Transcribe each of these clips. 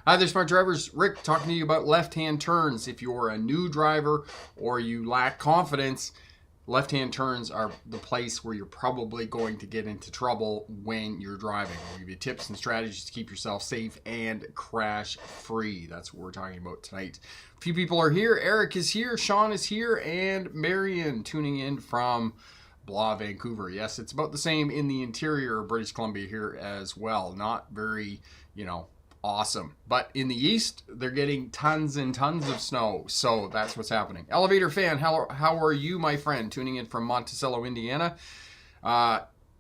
Hi there, smart drivers. Rick talking to you about left-hand turns. If you're a new driver or you lack confidence, left-hand turns are the place where you're probably going to get into trouble when you're driving. I'll give you tips and strategies to keep yourself safe and crash-free. That's what we're talking about tonight. A few people are here. Eric is here, Sean is here, and Marion tuning in from Vancouver. Yes, it's about the same in the interior of British Columbia here as well. Not very, awesome. But in the east, they're getting tons and tons of snow. So that's what's happening. Elevator fan, how are you, my friend? Tuning in from Monticello, Indiana.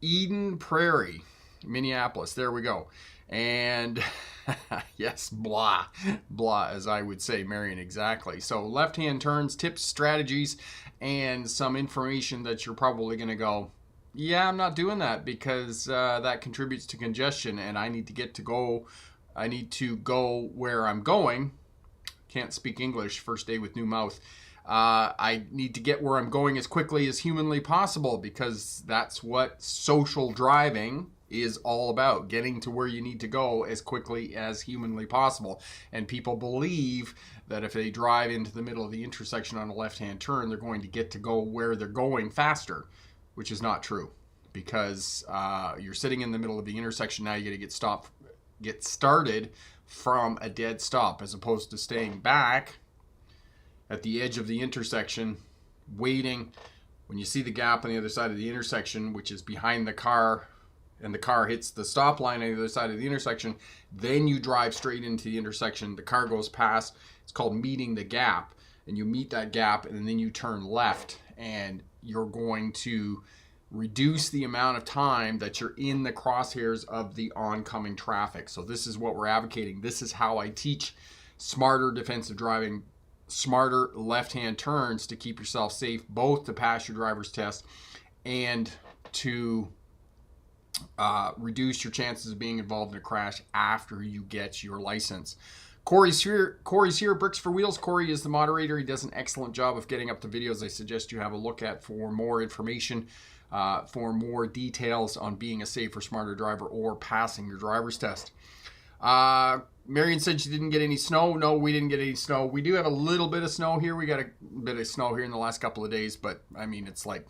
Eden Prairie, Minneapolis. There we go. And yes, blah, as I would say, Marion, exactly. So left-hand turns, tips, strategies, and some information that you're probably going to go, yeah, I'm not doing that because that contributes to congestion and I need to go where I'm going. Can't speak English, first day with new mouth. I need to get where I'm going as quickly as humanly possible because that's what social driving is all about, getting to where you need to go as quickly as humanly possible. And people believe that if they drive into the middle of the intersection on a left-hand turn, they're going to get to go where they're going faster, which is not true because you're sitting in the middle of the intersection. Now you got to get started from a dead stop as opposed to staying back at the edge of the intersection, waiting. When you see the gap on the other side of the intersection, which is behind the car, and the car hits the stop line on the other side of the intersection, then you drive straight into the intersection. The car goes past. It's called meeting the gap. And you meet that gap, and then you turn left, and you're going to reduce the amount of time that you're in the crosshairs of the oncoming traffic. So this is what we're advocating. This is how I teach smarter defensive driving, smarter left-hand turns to keep yourself safe, both to pass your driver's test and to reduce your chances of being involved in a crash after you get your license. Corey's here at Bricks for Wheels. Corey is the moderator. He does an excellent job of getting up the videos I suggest you have a look at for more information, for more details on being a safer, smarter driver or passing your driver's test. Marion said she didn't get any snow. No, we didn't get any snow. We do have a little bit of snow here. We got a bit of snow here in the last couple of days, but I mean, it's like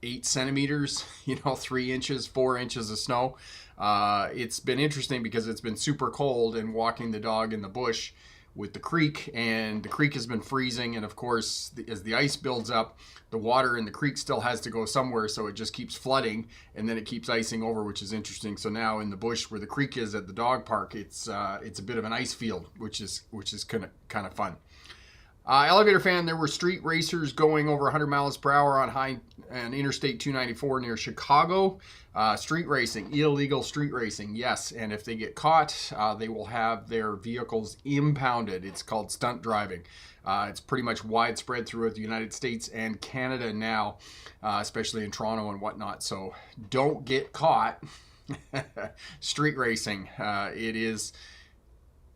8 centimeters, 3 inches, 4 inches of snow. It's been interesting because it's been super cold and walking the dog in the bush with the creek, and the creek has been freezing. And of course, as the ice builds up, the water in the creek still has to go somewhere. So it just keeps flooding and then it keeps icing over, which is interesting. So now in the bush where the creek is at the dog park, it's a bit of an ice field, which is kind of fun. Elevator fan, there were street racers going over 100 miles per hour on Interstate 294 near Chicago. Street racing, illegal street racing, yes. And if they get caught, they will have their vehicles impounded. It's called stunt driving. It's pretty much widespread throughout the United States and Canada now, especially in Toronto and whatnot. So don't get caught street racing. It is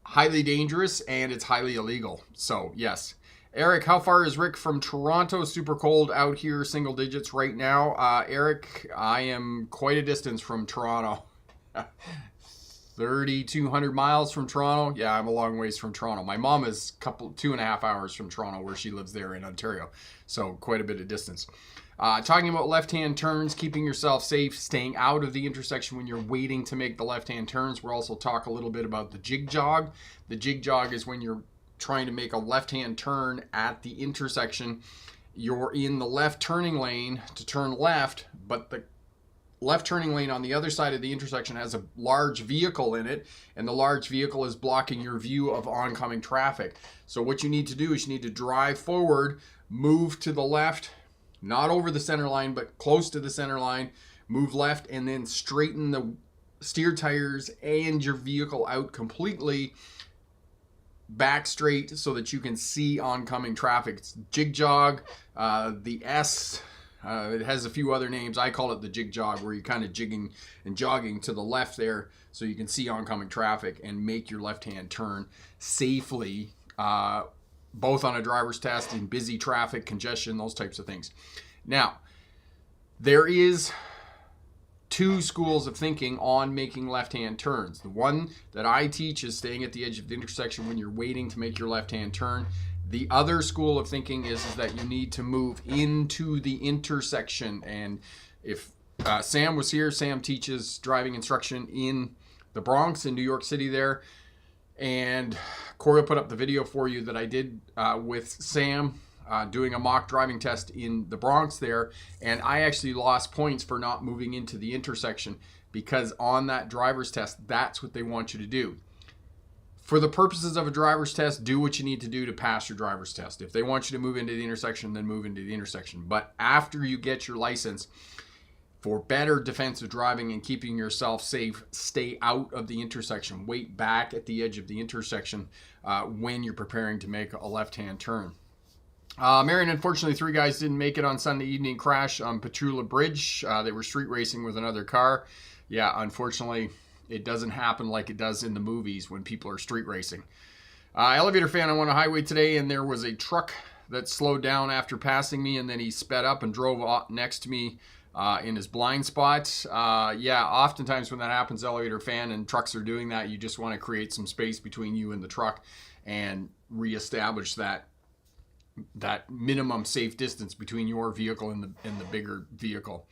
highly dangerous and it's highly illegal. So yes. Eric, how far is Rick from Toronto? Super cold out here, single digits right now. Eric, I am quite a distance from Toronto. 3,200 miles from Toronto. Yeah, I'm a long ways from Toronto. My mom is 2.5 hours from Toronto, where she lives there in Ontario. So quite a bit of distance. Talking about left-hand turns, keeping yourself safe, staying out of the intersection when you're waiting to make the left-hand turns. We'll also talk a little bit about the jig jog. The jig jog is when you're trying to make a left-hand turn at the intersection. You're in the left turning lane to turn left, but the left turning lane on the other side of the intersection has a large vehicle in it, and the large vehicle is blocking your view of oncoming traffic. So what you need to do is you need to drive forward, move to the left, not over the center line, but close to the center line, move left, and then straighten the steer tires and your vehicle out completely back straight so that you can see oncoming traffic. It's jig jog. The S, it has a few other names. I call it the jig jog, where you're kind of jigging and jogging to the left there so you can see oncoming traffic and make your left-hand turn safely, both on a driver's test, in busy traffic, congestion, those types of things. Now, there is two schools of thinking on making left-hand turns. The one that I teach is staying at the edge of the intersection when you're waiting to make your left-hand turn. The other school of thinking is that you need to move into the intersection. And if Sam was here, Sam teaches driving instruction in the Bronx, in New York City there. And Corey will put up the video for you that I did with Sam doing a mock driving test in the Bronx there. And I actually lost points for not moving into the intersection, because on that driver's test, that's what they want you to do. For the purposes of a driver's test, do what you need to do to pass your driver's test. If they want you to move into the intersection, then move into the intersection. But after you get your license, for better defensive driving and keeping yourself safe, stay out of the intersection. Wait back at the edge of the intersection when you're preparing to make a left-hand turn. Marion, unfortunately, 3 guys didn't make it on Sunday evening crash on Petula Bridge. They were street racing with another car. Yeah, unfortunately, it doesn't happen like it does in the movies when people are street racing. Elevator fan, I went on a highway today, and there was a truck that slowed down after passing me, and then he sped up and drove next to me in his blind spot. Yeah, oftentimes when that happens, elevator fan, and trucks are doing that, you just want to create some space between you and the truck and reestablish that minimum safe distance between your vehicle and the bigger vehicle.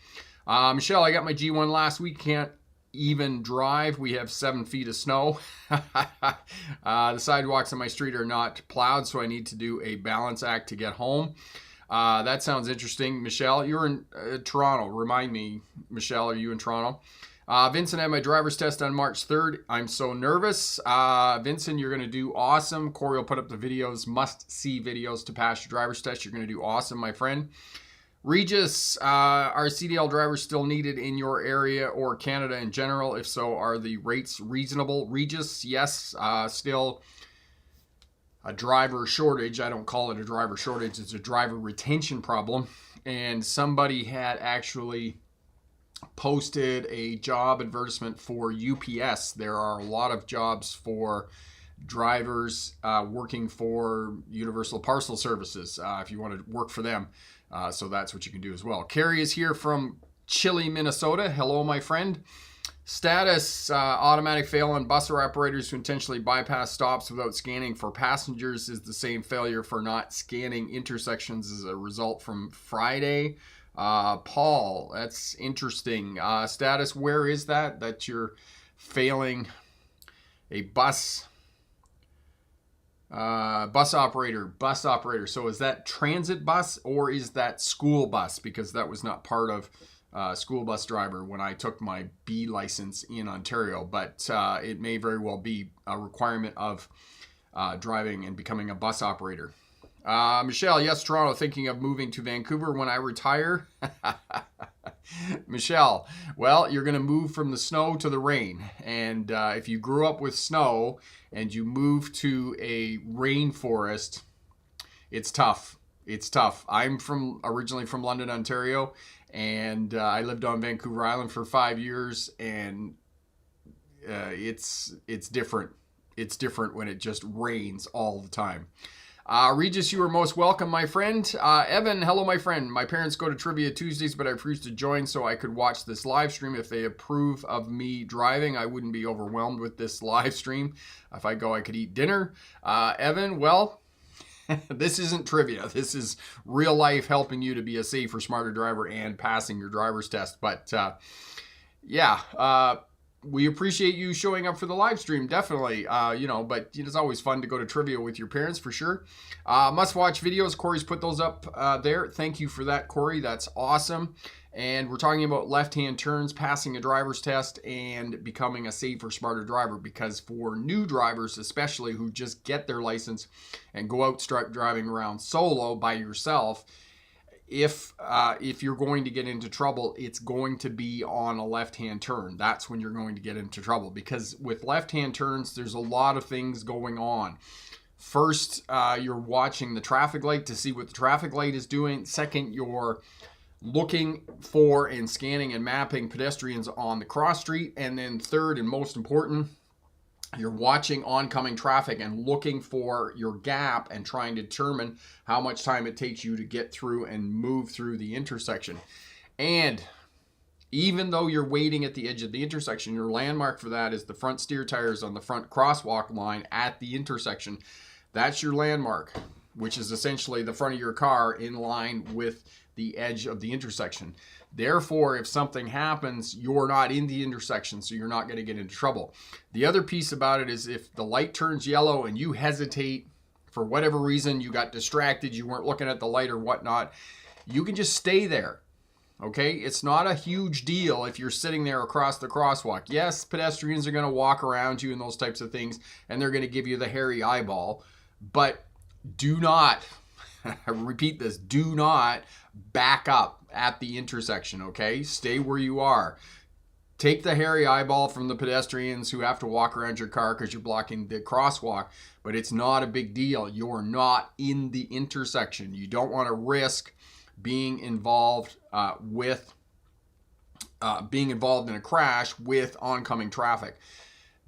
Michelle, I got my G1 last week. Can't even drive. We have 7 feet of snow. The sidewalks on my street are not plowed, so I need to do a balance act to get home. That sounds interesting. Michelle, you're in Toronto. Remind me, Michelle, are you in Toronto? Vincent had my driver's test on March 3rd. I'm so nervous. Vincent, you're going to do awesome. Corey will put up the videos, must-see videos to pass your driver's test. You're going to do awesome, my friend. Regis, are CDL drivers still needed in your area or Canada in general? If so, are the rates reasonable? Regis, yes, still a driver shortage. I don't call it a driver shortage. It's a driver retention problem. And somebody had actually posted a job advertisement for UPS. There are a lot of jobs for drivers working for Universal Parcel Services if you want to work for them. So that's what you can do as well. Carrie is here from Chile, Minnesota. Hello, my friend. Status, automatic fail on bus operators who intentionally bypass stops without scanning for passengers is the same failure for not scanning intersections as a result from Friday. Paul, that's interesting. Status, where is that you're failing a bus operator? So is that transit bus or is that school bus? Because that was not part of school bus driver when I took my B license in Ontario, but it may very well be a requirement of driving and becoming a bus operator. Michelle, yes, Toronto, thinking of moving to Vancouver when I retire. Michelle, well, you're going to move from the snow to the rain. And if you grew up with snow and you move to a rainforest, it's tough. It's tough. I'm originally from London, Ontario, and I lived on Vancouver Island for 5 years, and it's different. It's different when it just rains all the time. Regis, you are most welcome, my friend. Evan, hello, my friend. My parents go to Trivia Tuesdays, but I refuse to join so I could watch this live stream. If they approve of me driving, I wouldn't be overwhelmed with this live stream. If I go, I could eat dinner. Evan, well, this isn't trivia. This is real life helping you to be a safer, smarter driver and passing your driver's test. But yeah, we appreciate you showing up for the live stream, definitely. But it's always fun to go to trivia with your parents for sure. Must watch videos. Corey's put those up there. Thank you for that, Corey. That's awesome. And we're talking about left-hand turns, passing a driver's test, and becoming a safer, smarter driver. Because for new drivers, especially who just get their license and go out start driving around solo by yourself, if you're going to get into trouble, it's going to be on a left-hand turn. That's when you're going to get into trouble, because with left-hand turns, there's a lot of things going on. First, you're watching the traffic light to see what the traffic light is doing. Second, you're looking for and scanning and mapping pedestrians on the cross street. And then third, and most important, you're watching oncoming traffic and looking for your gap and trying to determine how much time it takes you to get through and move through the intersection. And Even though you're waiting at the edge of the intersection, your landmark for that is the front steer tires on the front crosswalk line at the intersection. That's your landmark, which is essentially the front of your car in line with the edge of the intersection. Therefore, if something happens, you're not in the intersection, so you're not going to get into trouble. The other piece about it is if the light turns yellow and you hesitate for whatever reason, you got distracted, you weren't looking at the light or whatnot, you can just stay there. Okay, it's not a huge deal if you're sitting there across the crosswalk. Yes, pedestrians are going to walk around you and those types of things, and they're going to give you the hairy eyeball, but do not, I repeat this, do not back up at the intersection, okay? Stay where you are. Take the hairy eyeball from the pedestrians who have to walk around your car because you're blocking the crosswalk, but it's not a big deal. You're not in the intersection. You don't want to risk being involved being involved in a crash with oncoming traffic.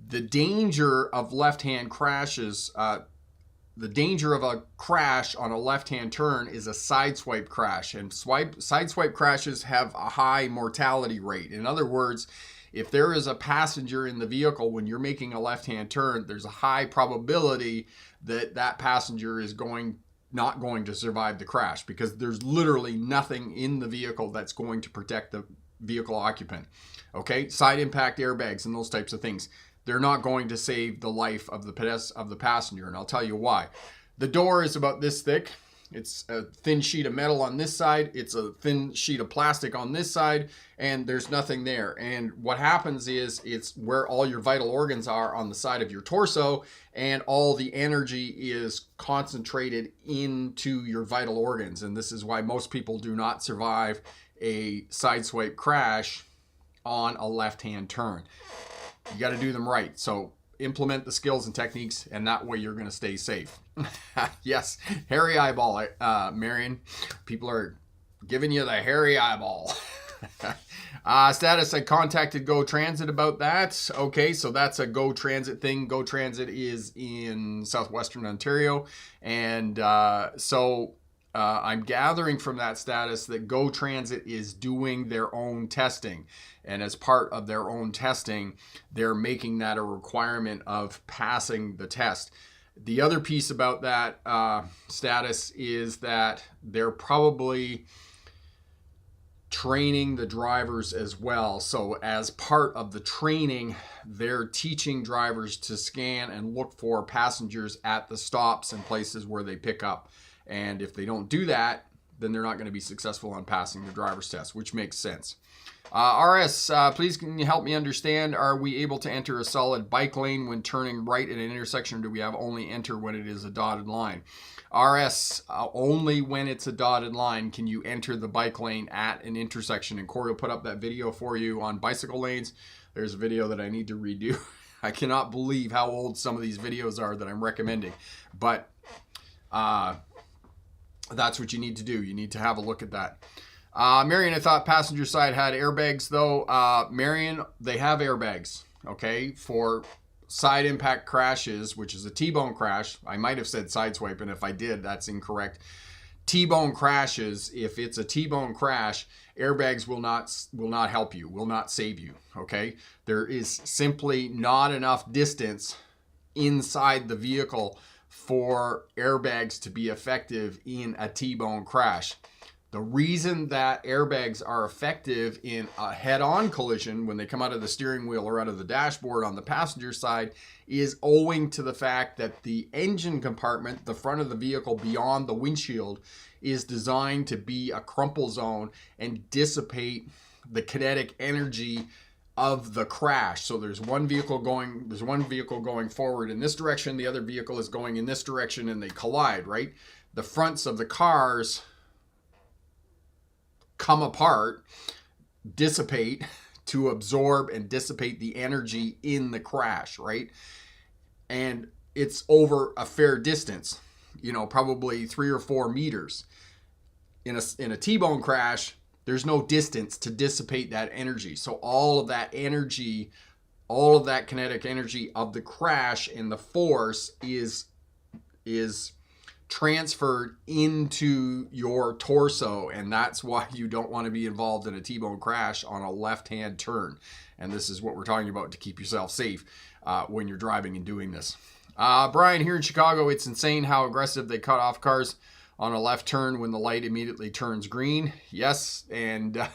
The danger of left-hand crashes, the danger of a crash on a left-hand turn is a sideswipe crash, and sideswipe crashes have a high mortality rate. In other words, if there is a passenger in the vehicle when you're making a left-hand turn, there's a high probability that that passenger is not going to survive the crash because there's literally nothing in the vehicle that's going to protect the vehicle occupant. Okay, side impact airbags and those types of things, they're not going to save the life of the passenger, and I'll tell you why. The door is about this thick. It's a thin sheet of metal on this side, it's a thin sheet of plastic on this side, and there's nothing there. And what happens is it's where all your vital organs are on the side of your torso, and all the energy is concentrated into your vital organs. And this is why most people do not survive a sideswipe crash on a left-hand turn. You got to do them right. So implement the skills and techniques, and that way you're going to stay safe. Yes, hairy eyeball, Marion. People are giving you the hairy eyeball. Status, I contacted Go Transit about that. Okay, so that's a Go Transit thing. Go Transit is in southwestern Ontario. And I'm gathering from that status that Go Transit is doing their own testing. And as part of their own testing, they're making that a requirement of passing the test. The other piece about that status is that they're probably training the drivers as well. So as part of the training, they're teaching drivers to scan and look for passengers at the stops and places where they pick up. And if they don't do that, then they're not going to be successful on passing the driver's test, which makes sense. RS, please can you help me understand, are we able to enter a solid bike lane when turning right at an intersection, or do we have only enter when it is a dotted line? RS, only when it's a dotted line can you enter the bike lane at an intersection. And Corey will put up that video for you on bicycle lanes. There's a video that I need to redo. I cannot believe how old some of these videos are that I'm recommending. But that's what you need to do. You need to have a look at that. Marion, I thought passenger side had airbags though. Marion, they have airbags, okay, for side impact crashes, which is a T-bone crash. I might have said sideswipe, and if I did, that's incorrect. T-bone crashes, if it's a T-bone crash, airbags will not help you, will not save you, okay? There is simply not enough distance inside the vehicle for airbags to be effective in a T-bone crash. The reason that airbags are effective in a head-on collision when they come out of the steering wheel or out of the dashboard on the passenger side is owing to the fact that the engine compartment, the front of the vehicle beyond the windshield, is designed to be a crumple zone and dissipate the kinetic energy of the crash. So there's one vehicle going forward in this direction, the other vehicle is going in this direction, and they collide, right? The fronts of the cars come apart, dissipate to absorb and dissipate the energy in the crash, right? And it's over a fair distance, probably 3 or 4 meters. In a T-bone crash, there's no distance to dissipate that energy. So all of that energy, all of that kinetic energy of the crash and the force is transferred into your torso, and that's why you don't want to be involved in a T-bone crash on a left-hand turn. And this is what we're talking about to keep yourself safe when you're driving and doing this. Brian, here in Chicago, it's insane how aggressive they cut off cars on a left turn when the light immediately turns green. Yes, and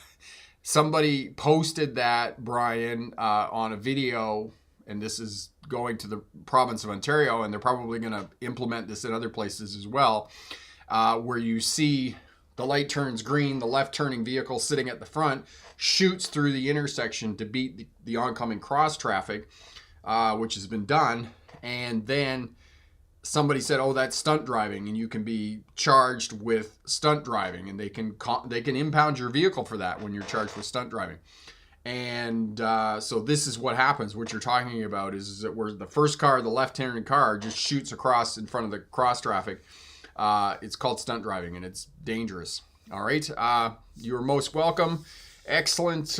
somebody posted that, Brian, on a video, and this is going to the province of Ontario, and they're probably going to implement this in other places as well, where you see the light turns green, the left turning vehicle sitting at the front shoots through the intersection to beat the oncoming cross traffic, which has been done, and then somebody said, oh, that's stunt driving, and you can be charged with stunt driving, and they can impound your vehicle for that when you're charged with stunt driving. And so this is what happens. What you're talking about is that where the first car, the left-handed car, just shoots across in front of the cross traffic. It's called stunt driving, and it's dangerous. All right. You're most welcome. Excellent.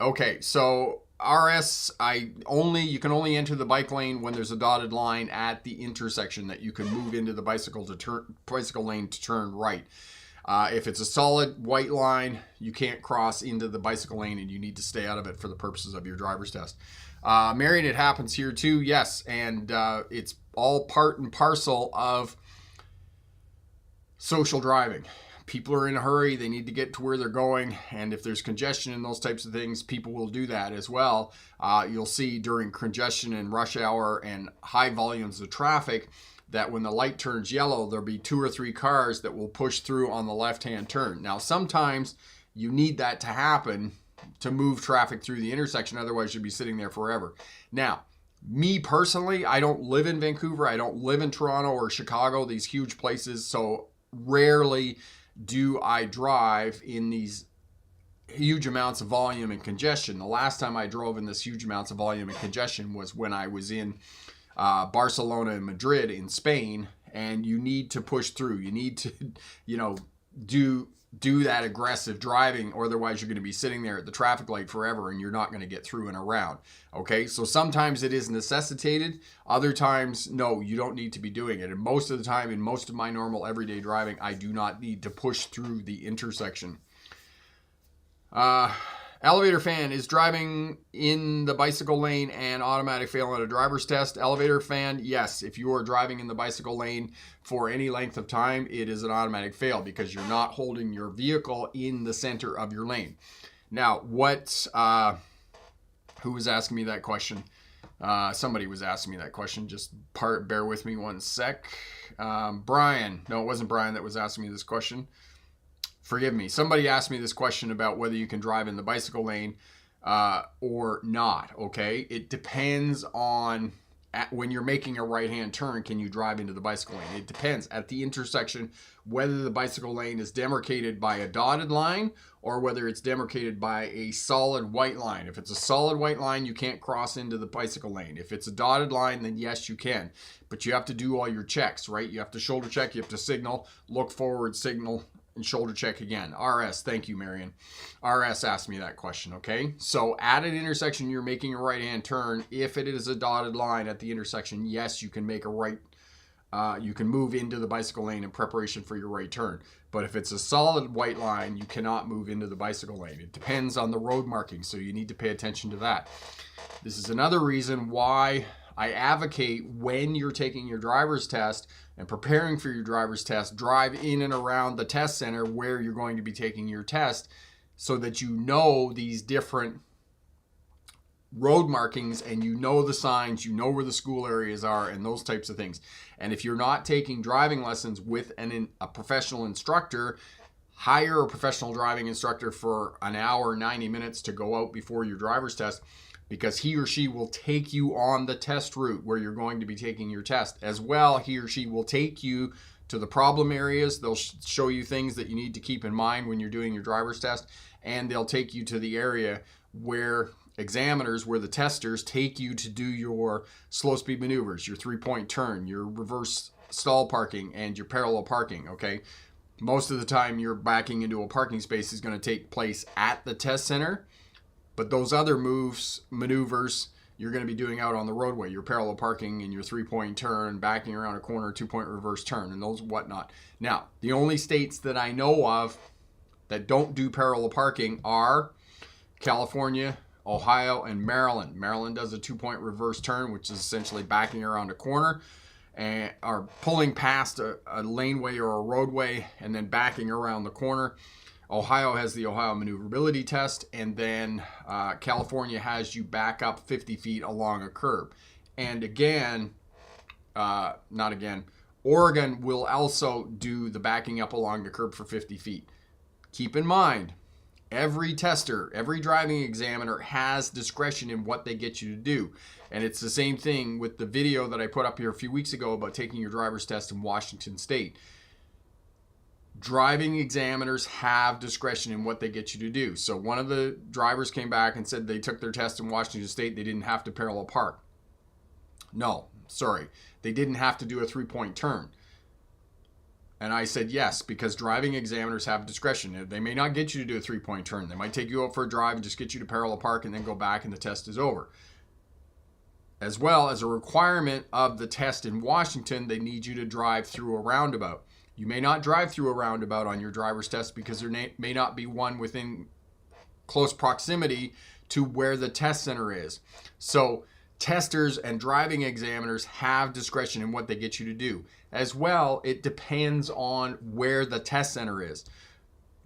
Okay, so RS, you can only enter the bike lane when there's a dotted line at the intersection that you can move into the bicycle lane to turn right. If it's a solid white line, you can't cross into the bicycle lane, and you need to stay out of it for the purposes of your driver's test. Marion, it happens here too, yes, and it's all part and parcel of social driving. People are in a hurry, they need to get to where they're going, and if there's congestion and those types of things, people will do that as well. You'll see during congestion and rush hour and high volumes of traffic that when the light turns yellow, there'll be 2 or 3 cars that will push through on the left-hand turn. Now, sometimes you need that to happen to move traffic through the intersection, otherwise you'll be sitting there forever. Now, me personally, I don't live in Vancouver, I don't live in Toronto or Chicago, these huge places, so rarely do I drive in these huge amounts of volume and congestion. The last time I drove in this huge amounts of volume and congestion was when I was in Barcelona and Madrid in Spain, and you need to push through. You need to, do that aggressive driving, or otherwise you're going to be sitting there at the traffic light forever and you're not going to get through and around. Okay, so sometimes it is necessitated. Other times, no, you don't need to be doing it. And most of the time, in most of my normal everyday driving, I do not need to push through the intersection. Elevator fan, is driving in the bicycle lane and automatic fail on a driver's test? Elevator fan, yes. If you are driving in the bicycle lane for any length of time, it is an automatic fail because you're not holding your vehicle in the center of your lane. Now, who was asking me that question? Somebody was asking me that question. Just bear with me one sec. Brian. No, it wasn't Brian that was asking me this question. Forgive me. Somebody asked me this question about whether you can drive in the bicycle lane or not, okay? It depends on when you're making a right-hand turn, can you drive into the bicycle lane? It depends at the intersection whether the bicycle lane is demarcated by a dotted line or whether it's demarcated by a solid white line. If it's a solid white line, you can't cross into the bicycle lane. If it's a dotted line, then yes, you can. But you have to do all your checks, right? You have to shoulder check, you have to signal, look forward, signal, and shoulder check again. RS, thank you, Marion. RS asked me that question, okay? So at an intersection, you're making a right-hand turn. If it is a dotted line at the intersection, yes, you can make a right, you can move into the bicycle lane in preparation for your right turn. But if it's a solid white line, you cannot move into the bicycle lane. It depends on the road marking, so you need to pay attention to that. This is another reason why I advocate when you're taking your driver's test and preparing for your driver's test, drive in and around the test center where you're going to be taking your test so that you know these different road markings and you know the signs, you know where the school areas are and those types of things. And if you're not taking driving lessons with a professional instructor, hire a professional driving instructor for an hour, 90 minutes to go out before your driver's test, because he or she will take you on the test route where you're going to be taking your test. As well, he or she will take you to the problem areas. They'll show you things that you need to keep in mind when you're doing your driver's test, and they'll take you to the area where examiners, where the testers take you to do your slow speed maneuvers, your 3-point turn, your reverse stall parking, and your parallel parking, okay? Most of the time, your backing into a parking space is going to take place at the test center. But those other maneuvers, you're going to be doing out on the roadway, your parallel parking and your 3-point turn, backing around a corner, 2-point reverse turn, and those whatnot. Now, the only states that I know of that don't do parallel parking are California, Ohio, and Maryland. Maryland does a 2-point reverse turn, which is essentially backing around a corner and are pulling past a laneway or a roadway and then backing around the corner. Ohio has the Ohio maneuverability test, and then California has you back up 50 feet along a curb. And Oregon will also do the backing up along the curb for 50 feet. Keep in mind, every tester, every driving examiner has discretion in what they get you to do. And it's the same thing with the video that I put up here a few weeks ago about taking your driver's test in Washington State. Driving examiners have discretion in what they get you to do. So one of the drivers came back and said they took their test in Washington State. They didn't have to parallel park. No, sorry. They didn't have to do a 3-point turn. And I said yes, because driving examiners have discretion. They may not get you to do a 3-point turn. They might take you out for a drive and just get you to parallel park and then go back and the test is over. As well as a requirement of the test in Washington, they need you to drive through a roundabout. You may not drive through a roundabout on your driver's test because there may not be one within close proximity to where the test center is. So testers and driving examiners have discretion in what they get you to do. As well, it depends on where the test center is.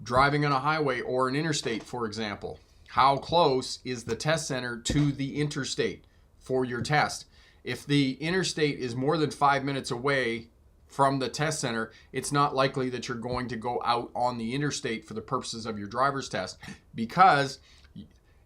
Driving on a highway or an interstate, for example, how close is the test center to the interstate for your test? If the interstate is more than 5 minutes away from the test center, it's not likely that you're going to go out on the interstate for the purposes of your driver's test, because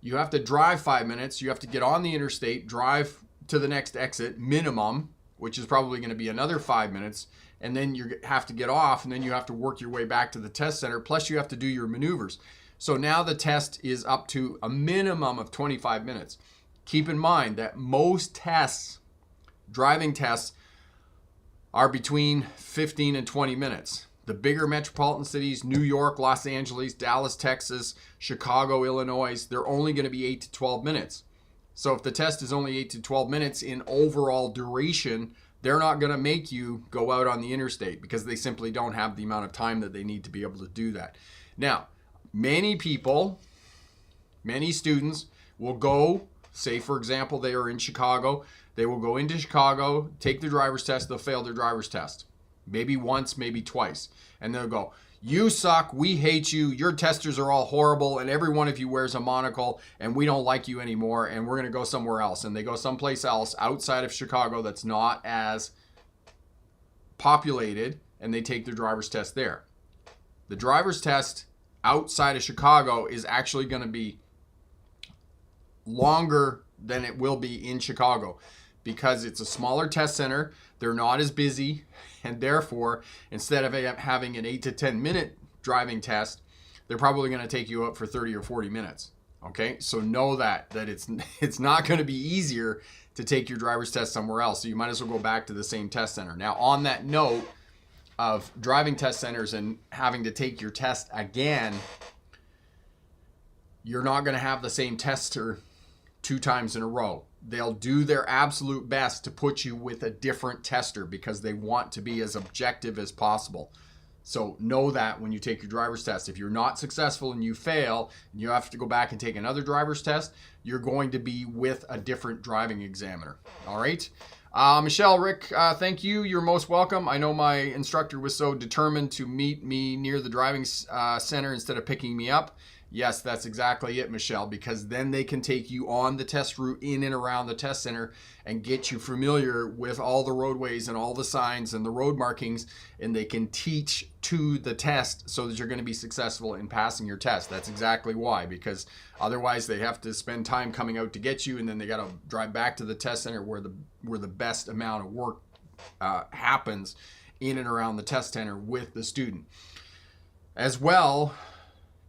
you have to drive 5 minutes, you have to get on the interstate, drive to the next exit minimum, which is probably going to be another 5 minutes, and then you have to get off, and then you have to work your way back to the test center, plus you have to do your maneuvers. So now the test is up to a minimum of 25 minutes. Keep in mind that most tests, driving tests, are between 15 and 20 minutes. The bigger metropolitan cities, New York, Los Angeles, Dallas, Texas, Chicago, Illinois, they're only going to be 8 to 12 minutes. So if the test is only 8 to 12 minutes in overall duration, they're not going to make you go out on the interstate because they simply don't have the amount of time that they need to be able to do that. Now, many people, many students will go, say for example, they are in Chicago. They will go into Chicago, take their driver's test, they'll fail their driver's test. Maybe once, maybe twice. And they'll go, you suck, we hate you, your testers are all horrible, and every one of you wears a monocle, and we don't like you anymore, and we're going to go somewhere else. And they go someplace else outside of Chicago that's not as populated, and they take their driver's test there. The driver's test outside of Chicago is actually going to be longer than it will be in Chicago, because it's a smaller test center, they're not as busy, and therefore, instead of having an 8 to 10 minute driving test, they're probably going to take you out for 30 or 40 minutes. Okay, so know that it's not going to be easier to take your driver's test somewhere else, so you might as well go back to the same test center. Now, on that note of driving test centers and having to take your test again, you're not going to have the same tester 2 times in a row. They'll do their absolute best to put you with a different tester because they want to be as objective as possible. So know that when you take your driver's test. If you're not successful and you fail, and you have to go back and take another driver's test, you're going to be with a different driving examiner. All right? Michelle, Rick, thank you. You're most welcome. I know my instructor was so determined to meet me near the driving center instead of picking me up. Yes, that's exactly it, Michelle, because then they can take you on the test route in and around the test center and get you familiar with all the roadways and all the signs and the road markings, and they can teach to the test so that you're going to be successful in passing your test. That's exactly why, because otherwise they have to spend time coming out to get you, and then they got to drive back to the test center where the best amount of work happens in and around the test center with the student. As well,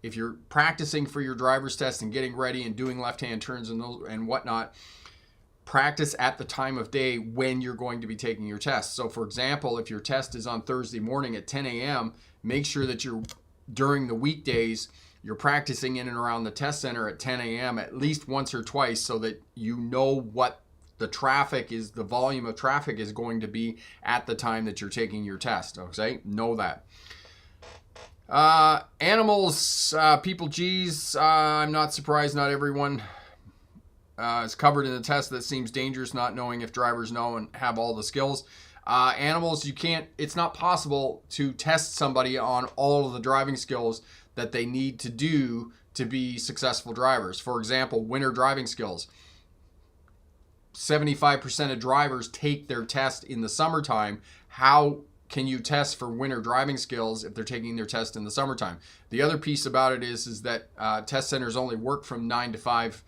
if you're practicing for your driver's test and getting ready and doing left-hand turns and whatnot, practice at the time of day when you're going to be taking your test. So for example, if your test is on Thursday morning at 10 a.m., make sure that you're during the weekdays you're practicing in and around the test center at 10 a.m. at least once or twice so that you know what the volume of traffic is going to be at the time that you're taking your test. Okay, know that. Animals, people, geez, I'm not surprised not everyone is covered in the test. That seems dangerous, not knowing if drivers know and have all the skills. Animals, it's not possible to test somebody on all of the driving skills that they need to do to be successful drivers. For example, winter driving skills. 75% of drivers take their test in the summertime. How can you test for winter driving skills if they're taking their test in the summertime? The other piece about it is that test centers only work from 9 to 5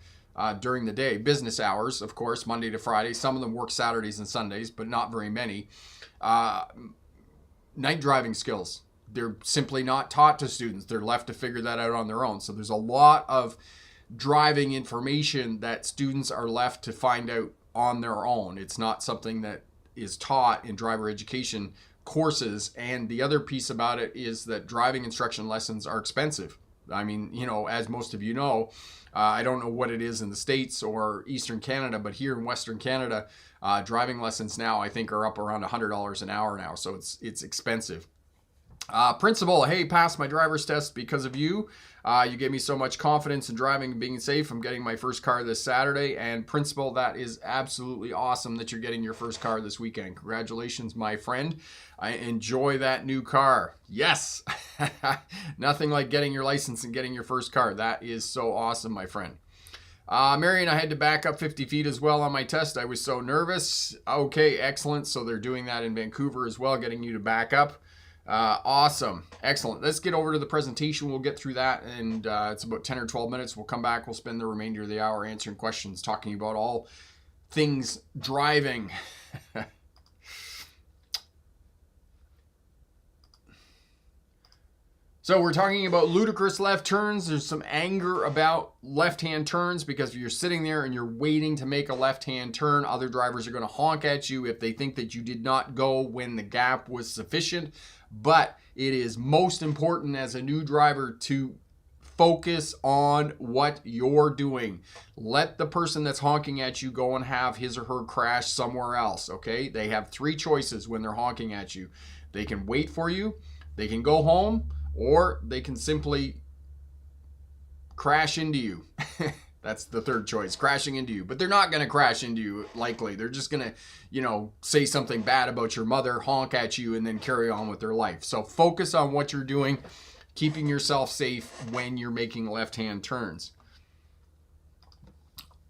during the day. Business hours, of course, Monday to Friday. Some of them work Saturdays and Sundays, but not very many. Night driving skills. They're simply not taught to students. They're left to figure that out on their own. So there's a lot of driving information that students are left to find out on their own. It's not something that is taught in driver education courses. And the other piece about it is that driving instruction lessons are expensive. I mean, as most of you know, I don't know what it is in the States or Eastern Canada, but here in Western Canada, driving lessons now I think are up around $100 an hour now. So it's expensive. Principal, hey, passed my driver's test because of you. You gave me so much confidence in driving and being safe. I'm getting my first car this Saturday. And principal, that is absolutely awesome that you're getting your first car this weekend. Congratulations, my friend. I enjoy that new car. Yes. Nothing like getting your license and getting your first car. That is so awesome, my friend. Marion, I had to back up 50 feet as well on my test. I was so nervous. Okay, excellent. So they're doing that in Vancouver as well, getting you to back up. Awesome. Excellent. Let's get over to the presentation. We'll get through that, and it's about 10 or 12 minutes. We'll come back. We'll spend the remainder of the hour answering questions, talking about all things driving. So we're talking about ludicrous left turns. There's some anger about left-hand turns because if you're sitting there and you're waiting to make a left-hand turn, other drivers are going to honk at you if they think that you did not go when the gap was sufficient. But it is most important as a new driver to focus on what you're doing. Let the person that's honking at you go and have his or her crash somewhere else, okay? They have 3 choices when they're honking at you. They can wait for you, they can go home, or they can simply crash into you. That's the third choice, crashing into you. But they're not going to crash into you, likely. They're just going to, say something bad about your mother, honk at you, and then carry on with their life. So focus on what you're doing, keeping yourself safe when you're making left-hand turns.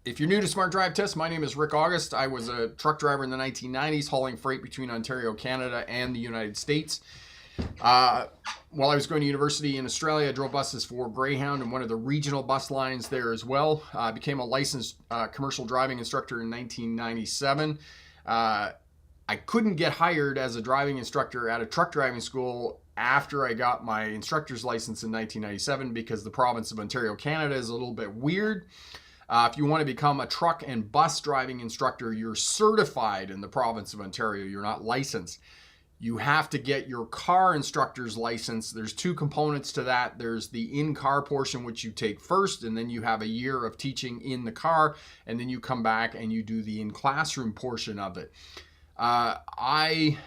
If you're new to Smart Drive Test, my name is Rick August. I was a truck driver in the 1990s, hauling freight between Ontario, Canada, and the United States. While I was going to university in Australia, I drove buses for Greyhound and one of the regional bus lines there as well. I became a licensed commercial driving instructor in 1997. I couldn't get hired as a driving instructor at a truck driving school after I got my instructor's license in 1997 because the province of Ontario, Canada is a little bit weird. If you want to become a truck and bus driving instructor, you're certified in the province of Ontario. You're not licensed. You have to get your car instructor's license. There's 2 components to that. There's the in-car portion, which you take first, and then you have a year of teaching in the car, and then you come back and you do the in-classroom portion of it. I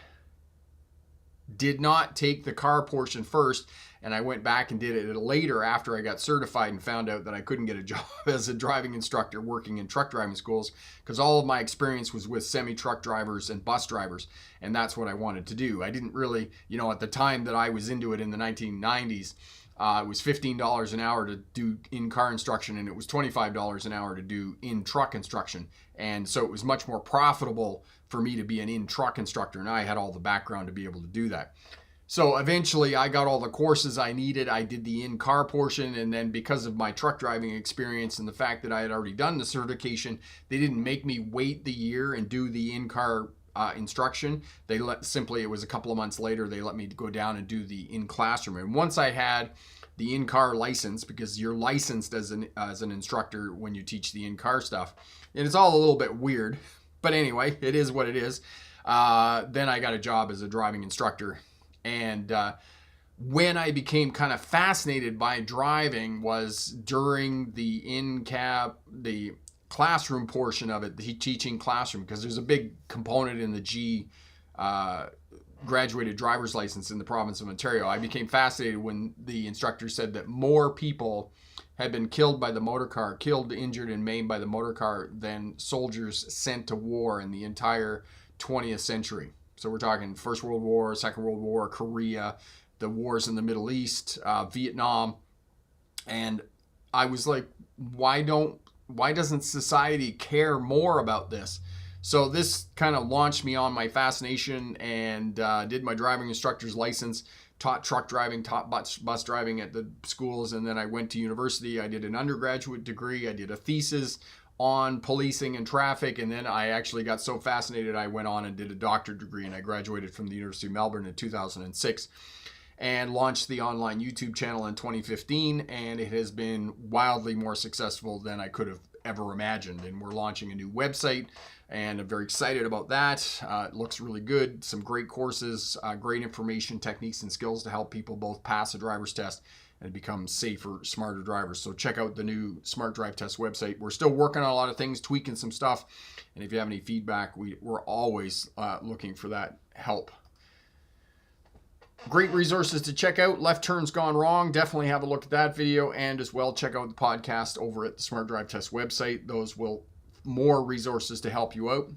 did not take the car portion first, and I went back and did it later after I got certified and found out that I couldn't get a job as a driving instructor working in truck driving schools because all of my experience was with semi-truck drivers and bus drivers, and that's what I wanted to do. I didn't really, at the time that I was into it in the 1990s, it was $15 an hour to do in-car instruction, and it was $25 an hour to do in-truck instruction. And so it was much more profitable for me to be an in-truck instructor, and I had all the background to be able to do that. So eventually I got all the courses I needed. I did the in-car portion, and then because of my truck driving experience and the fact that I had already done the certification, they didn't make me wait the year and do the in-car instruction. It was a couple of months later, they let me go down and do the in-classroom. And once I had the in-car license, because you're licensed as an instructor when you teach the in-car stuff, and it's all a little bit weird, but anyway, it is what it is. Then I got a job as a driving instructor. And when I became kind of fascinated by driving was during the the classroom portion of it, the teaching classroom, because there's a big component in the G graduated driver's license in the province of Ontario. I became fascinated when the instructor said that more people had been killed by the motor car, killed, injured, and maimed by the motor car than soldiers sent to war in the entire 20th century. So we're talking First World War, Second World War, Korea, the wars in the Middle East, Vietnam. And I was like, why doesn't society care more about this? So this kind of launched me on my fascination, and did my driving instructor's license, taught truck driving, taught bus driving at the schools, and then I went to university. I did an undergraduate degree. I did a thesis on policing and traffic, and then I actually got so fascinated I went on and did a doctorate degree, and I graduated from the University of Melbourne in 2006 and launched the online YouTube channel in 2015, and it has been wildly more successful than I could have ever imagined. And we're launching a new website, and I'm very excited about that. It looks really good. Some great courses, great information, techniques, and skills to help people both pass a driver's test and become safer, smarter drivers. So check out the new Smart Drive Test website. We're still working on a lot of things, tweaking some stuff. And if you have any feedback, we're always looking for that help. Great resources to check out. Left Turns Gone Wrong. Definitely have a look at that video, and as well check out the podcast over at the Smart Drive Test website. Those will more resources to help you out.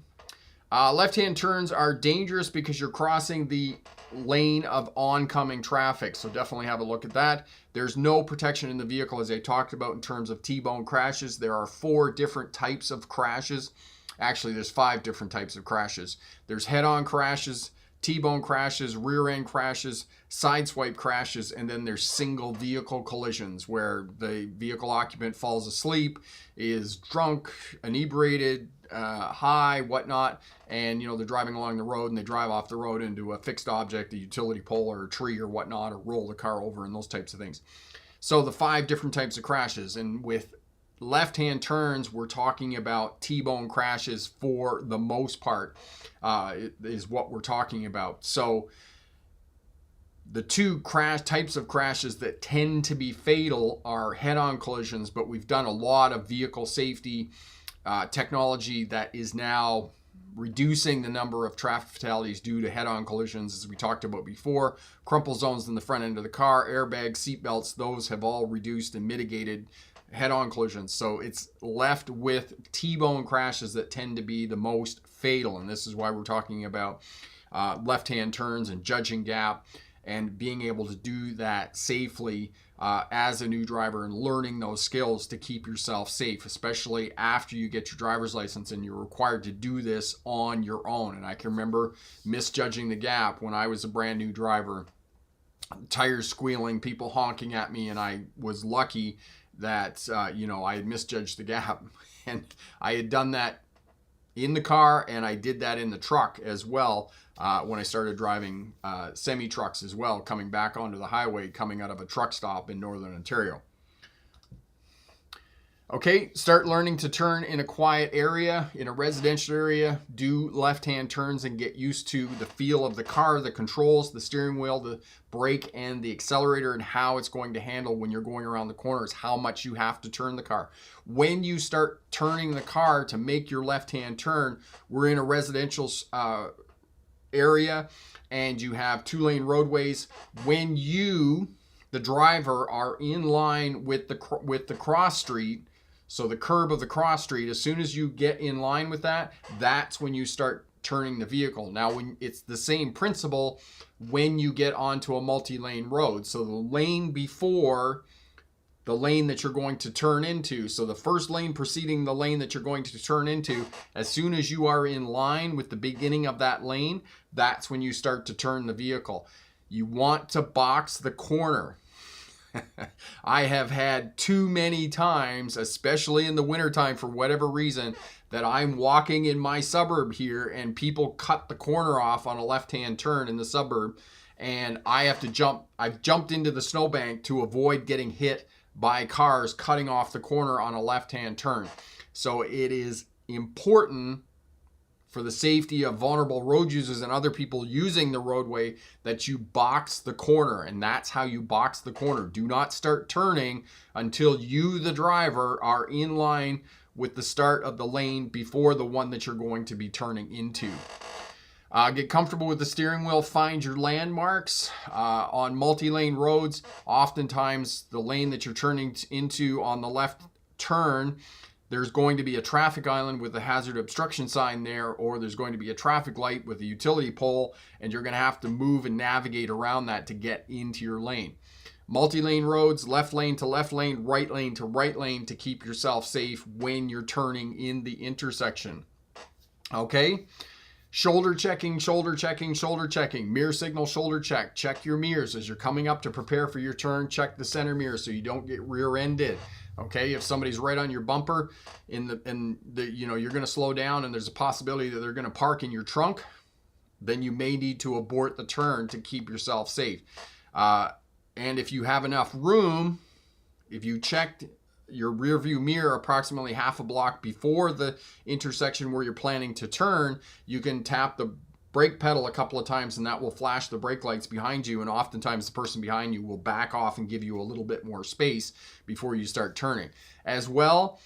Left-hand turns are dangerous because you're crossing the lane of oncoming traffic. So definitely have a look at that. There's no protection in the vehicle, as I talked about, in terms of T-bone crashes. There are 4 different types of crashes. Actually, there's 5 different types of crashes. There's head-on crashes, T-bone crashes, rear-end crashes, sideswipe crashes, and then there's single vehicle collisions where the vehicle occupant falls asleep, is drunk, inebriated, high, whatnot, and they're driving along the road and they drive off the road into a fixed object, a utility pole or a tree or whatnot, or roll the car over and those types of things. So the 5 different types of crashes, and with left-hand turns, we're talking about T-bone crashes for the most part, is what we're talking about. So the 2 types of crashes that tend to be fatal are head-on collisions, but we've done a lot of vehicle safety technology that is now reducing the number of traffic fatalities due to head-on collisions, as we talked about before. Crumple zones in the front end of the car, airbags, seatbelts, those have all reduced and mitigated head-on collisions. So it's left with T-bone crashes that tend to be the most fatal, and this is why we're talking about left-hand turns and judging gap and being able to do that safely as a new driver, and learning those skills to keep yourself safe, especially after you get your driver's license and you're required to do this on your own. And I can remember misjudging the gap when I was a brand new driver, tires squealing, people honking at me, and I was lucky that I had misjudged the gap, and I had done that in the car, and I did that in the truck as well when I started driving semi-trucks as well, coming back onto the highway, coming out of a truck stop in Northern Ontario. Okay, start learning to turn in a quiet area, in a residential area. Do left-hand turns and get used to the feel of the car, the controls, the steering wheel, the brake, and the accelerator, and how it's going to handle when you're going around the corners, how much you have to turn the car. When you start turning the car to make your left-hand turn, we're in a residential area, and you have 2-lane roadways. When you, the driver, are in line with the cross street, so the curb of the cross street, as soon as you get in line with that, that's when you start turning the vehicle. Now, when it's the same principle when you get onto a multi-lane road. So the lane before the lane that you're going to turn into, so the first lane preceding the lane that you're going to turn into, as soon as you are in line with the beginning of that lane, that's when you start to turn the vehicle. You want to box the corner. I have had too many times, especially in the wintertime for whatever reason, that I'm walking in my suburb here and people cut the corner off on a left-hand turn in the suburb, and I have to jump. I've jumped into the snowbank to avoid getting hit by cars cutting off the corner on a left-hand turn. So it is important for the safety of vulnerable road users and other people using the roadway, that you box the corner. And that's how you box the corner. Do not start turning until you, the driver, are in line with the start of the lane before the one that you're going to be turning into. Get comfortable with the steering wheel. Find your landmarks. On multi-lane roads, oftentimes the lane that you're turning into on the left turn, there's going to be a traffic island with a hazard obstruction sign there, or there's going to be a traffic light with a utility pole, and you're going to have to move and navigate around that to get into your lane. Multi-lane roads, left lane to left lane, right lane to right lane to keep yourself safe when you're turning in the intersection. Okay? Shoulder checking, shoulder checking, shoulder checking. Mirror signal, shoulder check. Check your mirrors as you're coming up to prepare for your turn. Check the center mirror so you don't get rear-ended. Okay, if somebody's right on your bumper you're going to slow down and there's a possibility that they're going to park in your trunk, then you may need to abort the turn to keep yourself safe. And if you have enough room, if you checked your rear view mirror approximately half a block before the intersection where you're planning to turn, you can tap the brake pedal a couple of times and that will flash the brake lights behind you, and oftentimes the person behind you will back off and give you a little bit more space before you start turning. As well,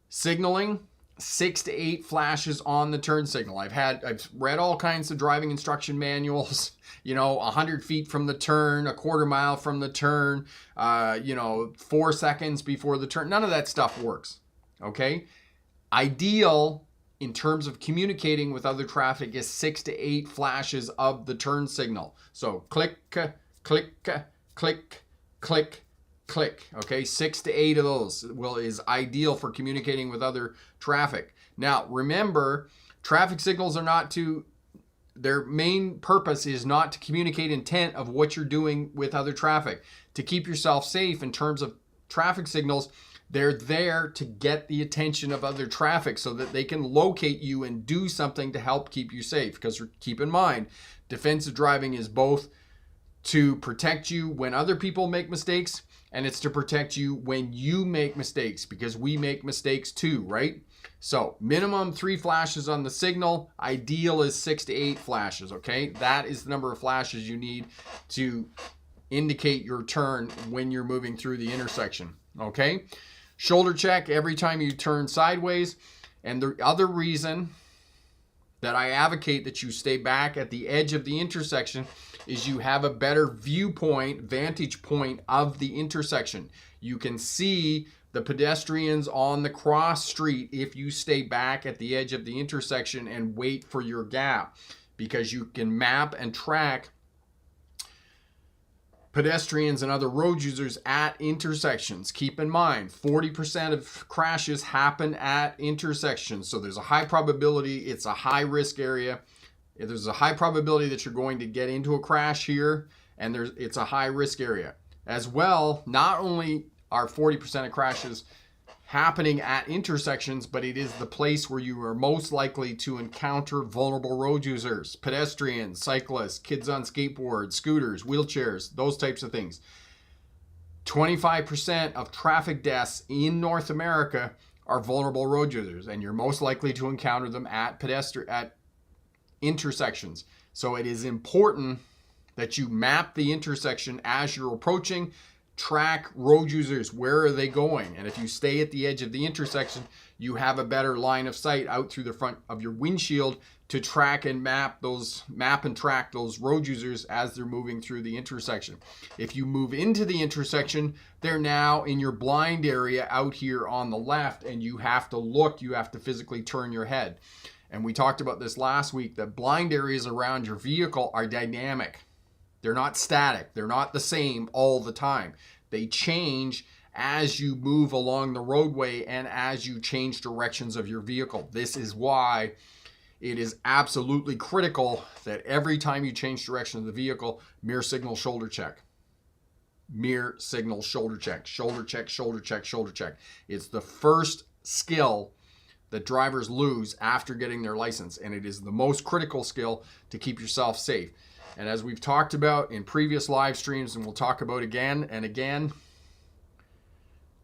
signaling, 6 to 8 flashes on the turn signal. I've read all kinds of driving instruction manuals, 100 feet from the turn, a quarter mile from the turn, 4 seconds before the turn. None of that stuff works. Okay? Ideal in terms of communicating with other traffic is 6 to 8 flashes of the turn signal. So click, click, click, click, click. Okay, 6 to 8 of those is ideal for communicating with other traffic. Now, remember, traffic signals their main purpose is not to communicate intent of what you're doing with other traffic. To keep yourself safe in terms of traffic signals, they're there to get the attention of other traffic so that they can locate you and do something to help keep you safe. Because keep in mind, defensive driving is both to protect you when other people make mistakes, and it's to protect you when you make mistakes, because we make mistakes too, right? So minimum 3 flashes on the signal. Ideal is 6 to 8 flashes, okay? That is the number of flashes you need to indicate your turn when you're moving through the intersection, okay? Shoulder check every time you turn sideways. And the other reason that I advocate that you stay back at the edge of the intersection is you have a better vantage point of the intersection. You can see the pedestrians on the cross street if you stay back at the edge of the intersection and wait for your gap, because you can map and track pedestrians and other road users at intersections. Keep in mind, 40% of crashes happen at intersections. So there's a high probability, it's a high risk area. There's a high probability that you're going to get into a crash here, and it's a high risk area. As well, not only are 40% of crashes happening at intersections, but it is the place where you are most likely to encounter vulnerable road users, pedestrians, cyclists, kids on skateboards, scooters, wheelchairs, those types of things. 25% of traffic deaths in North America are vulnerable road users, and you're most likely to encounter them at intersections. So it is important that you map the intersection as you're approaching. Track road users, where are they going? And if you stay at the edge of the intersection, you have a better line of sight out through the front of your windshield to track and map and track those road users as they're moving through the intersection. If you move into the intersection, they're now in your blind area out here on the left, and you have to physically turn your head. And we talked about this last week, that blind areas around your vehicle are dynamic. They're not static. They're not the same all the time. They change as you move along the roadway and as you change directions of your vehicle. This is why it is absolutely critical that every time you change direction of the vehicle, mirror signal, shoulder check. Mirror signal, shoulder check. Shoulder check, shoulder check, shoulder check. It's the first skill that drivers lose after getting their license, and it is the most critical skill to keep yourself safe. And as we've talked about in previous live streams, and we'll talk about again and again,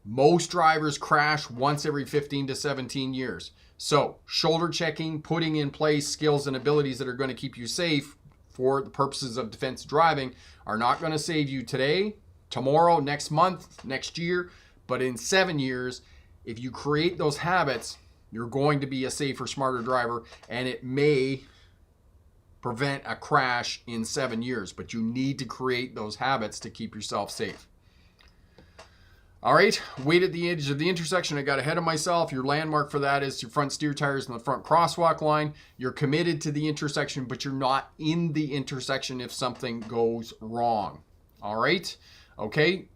most drivers crash once every 15 to 17 years. So shoulder checking, putting in place skills and abilities that are going to keep you safe for the purposes of defensive driving are not going to save you today, tomorrow, next month, next year, but in 7 years, if you create those habits, you're going to be a safer, smarter driver, and it may prevent a crash in 7 years, but you need to create those habits to keep yourself safe. All right, wait at the edge of the intersection. I got ahead of myself. Your landmark for that is your front steer tires and the front crosswalk line. You're committed to the intersection, but you're not in the intersection if something goes wrong. All right, okay.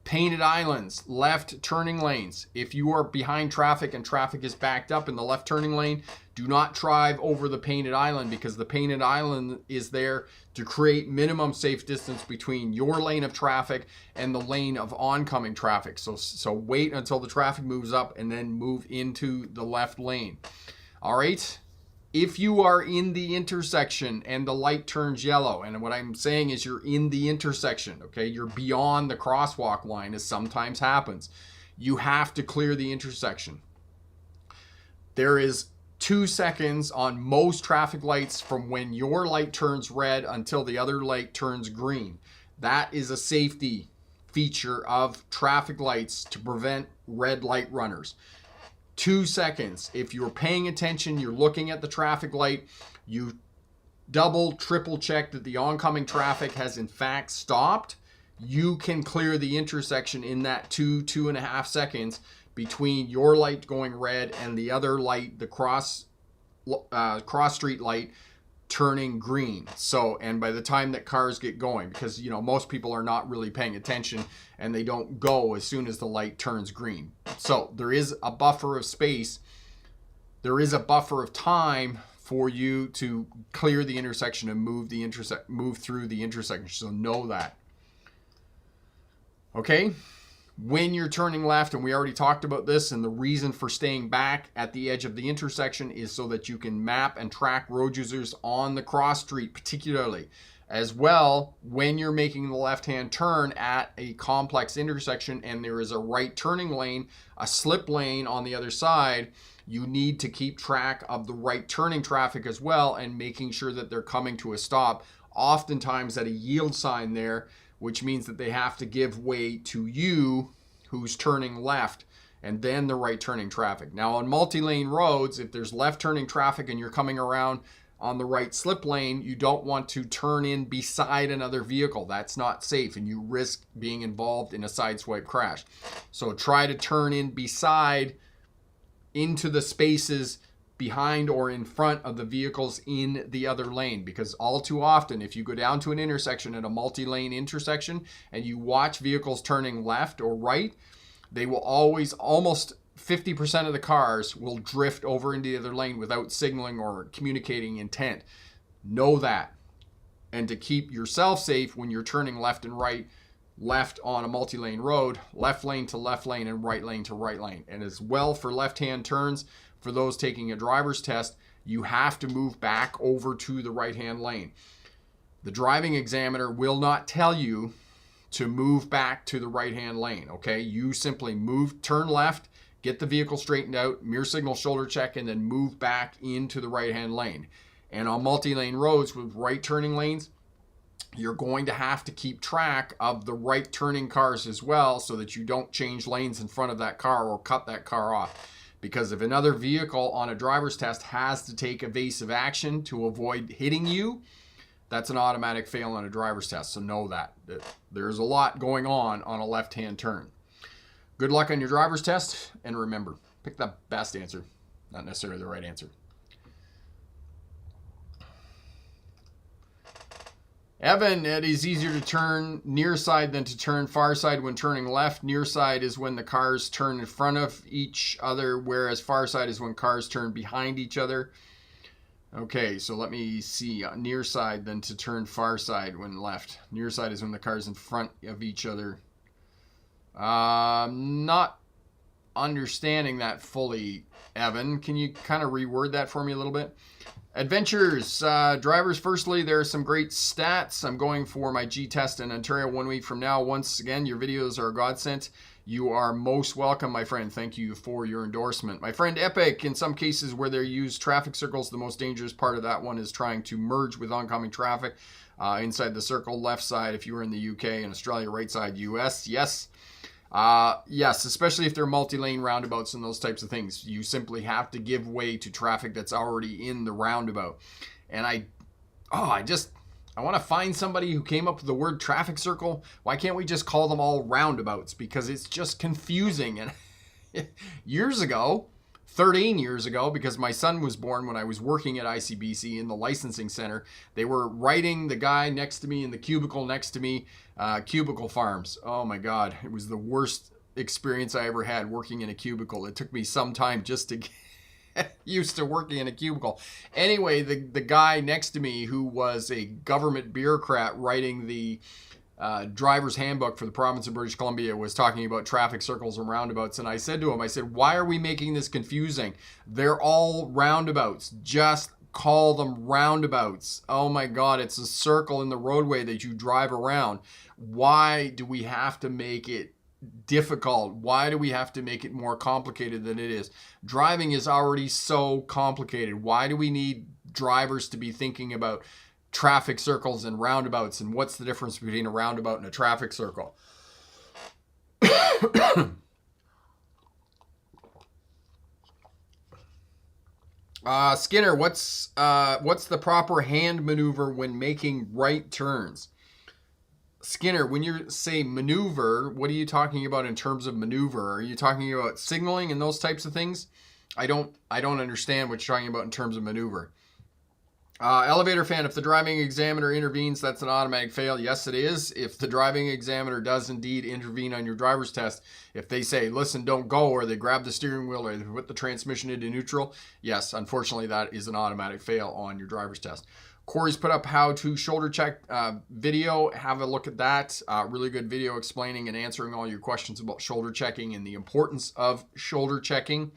Painted islands, left turning lanes. If you are behind traffic and traffic is backed up in the left turning lane, do not drive over the painted island, because the painted island is there to create minimum safe distance between your lane of traffic and the lane of oncoming traffic. So wait until the traffic moves up and then move into the left lane. All right. If you are in the intersection and the light turns yellow, and what I'm saying is you're in the intersection, okay? You're beyond the crosswalk line, as sometimes happens. You have to clear the intersection. There is 2 seconds on most traffic lights from when your light turns red until the other light turns green. That is a safety feature of traffic lights to prevent red light runners. 2 seconds. If you're paying attention, you're looking at the traffic light, you double, triple check that the oncoming traffic has in fact stopped, you can clear the intersection in that 2.5 seconds between your light going red and the other light, the cross street light, turning green. So, and by the time that cars get going, because most people are not really paying attention and they don't go as soon as the light turns green. So there is a buffer of space. There is a buffer of time for you to clear the intersection and move through the intersection. So know that. Okay. When you're turning left, and we already talked about this, and the reason for staying back at the edge of the intersection is so that you can map and track road users on the cross street, particularly. As well, when you're making the left-hand turn at a complex intersection and there is a right turning lane, a slip lane on the other side, you need to keep track of the right turning traffic as well and making sure that they're coming to a stop, oftentimes at a yield sign there, which means that they have to give way to you who's turning left, and then the right turning traffic. Now on multi-lane roads, if there's left turning traffic and you're coming around on the right slip lane, you don't want to turn in beside another vehicle. That's not safe, and you risk being involved in a sideswipe crash. So try to turn in beside into the spaces behind or in front of the vehicles in the other lane, because all too often, if you go down to an intersection at a multi-lane intersection and you watch vehicles turning left or right, they will always, almost 50% of the cars will drift over into the other lane without signaling or communicating intent. Know that. And to keep yourself safe when you're turning left and right, left on a multi-lane road, left lane to left lane and right lane to right lane. And as well for left-hand turns, for those taking a driver's test, you have to move back over to the right-hand lane. The driving examiner will not tell you to move back to the right-hand lane, okay? You simply turn left, get the vehicle straightened out, mirror signal, shoulder check, and then move back into the right-hand lane. And on multi-lane roads with right turning lanes, you're going to have to keep track of the right turning cars as well so that you don't change lanes in front of that car or cut that car off. Because if another vehicle on a driver's test has to take evasive action to avoid hitting you, that's an automatic fail on a driver's test. So know that. There's a lot going on a left-hand turn. Good luck on your driver's test, and remember, pick the best answer, not necessarily the right answer. Evan, it is easier to turn near side than to turn far side when turning left. Near side is when the cars turn in front of each other, whereas far side is when cars turn behind each other. Okay, so let me see. Near side than to turn far side when left. Near side is when the car's in front of each other. Not understanding that fully, Evan. Can you kind of reword that for me a little bit? Adventures, drivers, firstly, there are some great stats. I'm going for my G test in Ontario 1 week from now. Once again, your videos are a godsend. You are most welcome, my friend. Thank you for your endorsement. My friend Epic, in some cases where they use traffic circles, the most dangerous part of that one is trying to merge with oncoming traffic. Inside the circle, left side if you were in the UK, and Australia, right side US. Yes. Yes, especially if they're multi-lane roundabouts and those types of things. You simply have to give way to traffic that's already in the roundabout. And I want to find somebody who came up with the word traffic circle. Why can't we just call them all roundabouts? Because it's just confusing. And years ago, 13 years ago, because my son was born when I was working at ICBC in the licensing center, they were writing the guy next to me in the cubicle next to me, cubicle farms. Oh my God, it was the worst experience I ever had working in a cubicle. It took me some time just to get used to working in a cubicle. Anyway, the guy next to me, who was a government bureaucrat writing the driver's handbook for the province of British Columbia, was talking about traffic circles and roundabouts. And I said to him, why are we making this confusing? They're all roundabouts. Just call them roundabouts. Oh my God, it's a circle in the roadway that you drive around. Why do we have to make it difficult? Why do we have to make it more complicated than it is? Driving is already so complicated. Why do we need drivers to be thinking about traffic circles and roundabouts, and what's the difference between a roundabout and a traffic circle? Skinner, what's the proper hand maneuver when making right turns? Skinner, when you say maneuver, what are you talking about in terms of maneuver? Are you talking about signaling and those types of things? I don't understand what you're talking about in terms of maneuver. Elevator fan, if the driving examiner intervenes, that's an automatic fail. Yes, it is. If the driving examiner does indeed intervene on your driver's test, if they say, listen, don't go, or they grab the steering wheel, or they put the transmission into neutral, yes, unfortunately, that is an automatic fail on your driver's test. Corey's put up how to shoulder check video. Have a look at that. Really good video explaining and answering all your questions about shoulder checking and the importance of shoulder checking.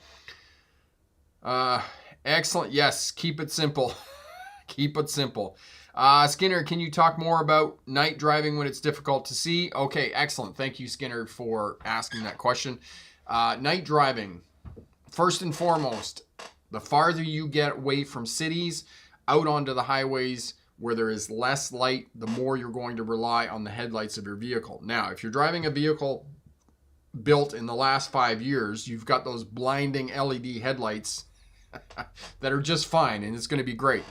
Excellent. Yes, keep it simple. Keep it simple. Skinner, can you talk more about night driving when it's difficult to see? Okay, excellent. Thank you, Skinner, for asking that question. Night driving, first and foremost, the farther you get away from cities, out onto the highways where there is less light, the more you're going to rely on the headlights of your vehicle. Now, if you're driving a vehicle built in the last 5 years, you've got those blinding LED headlights that are just fine, and it's going to be great.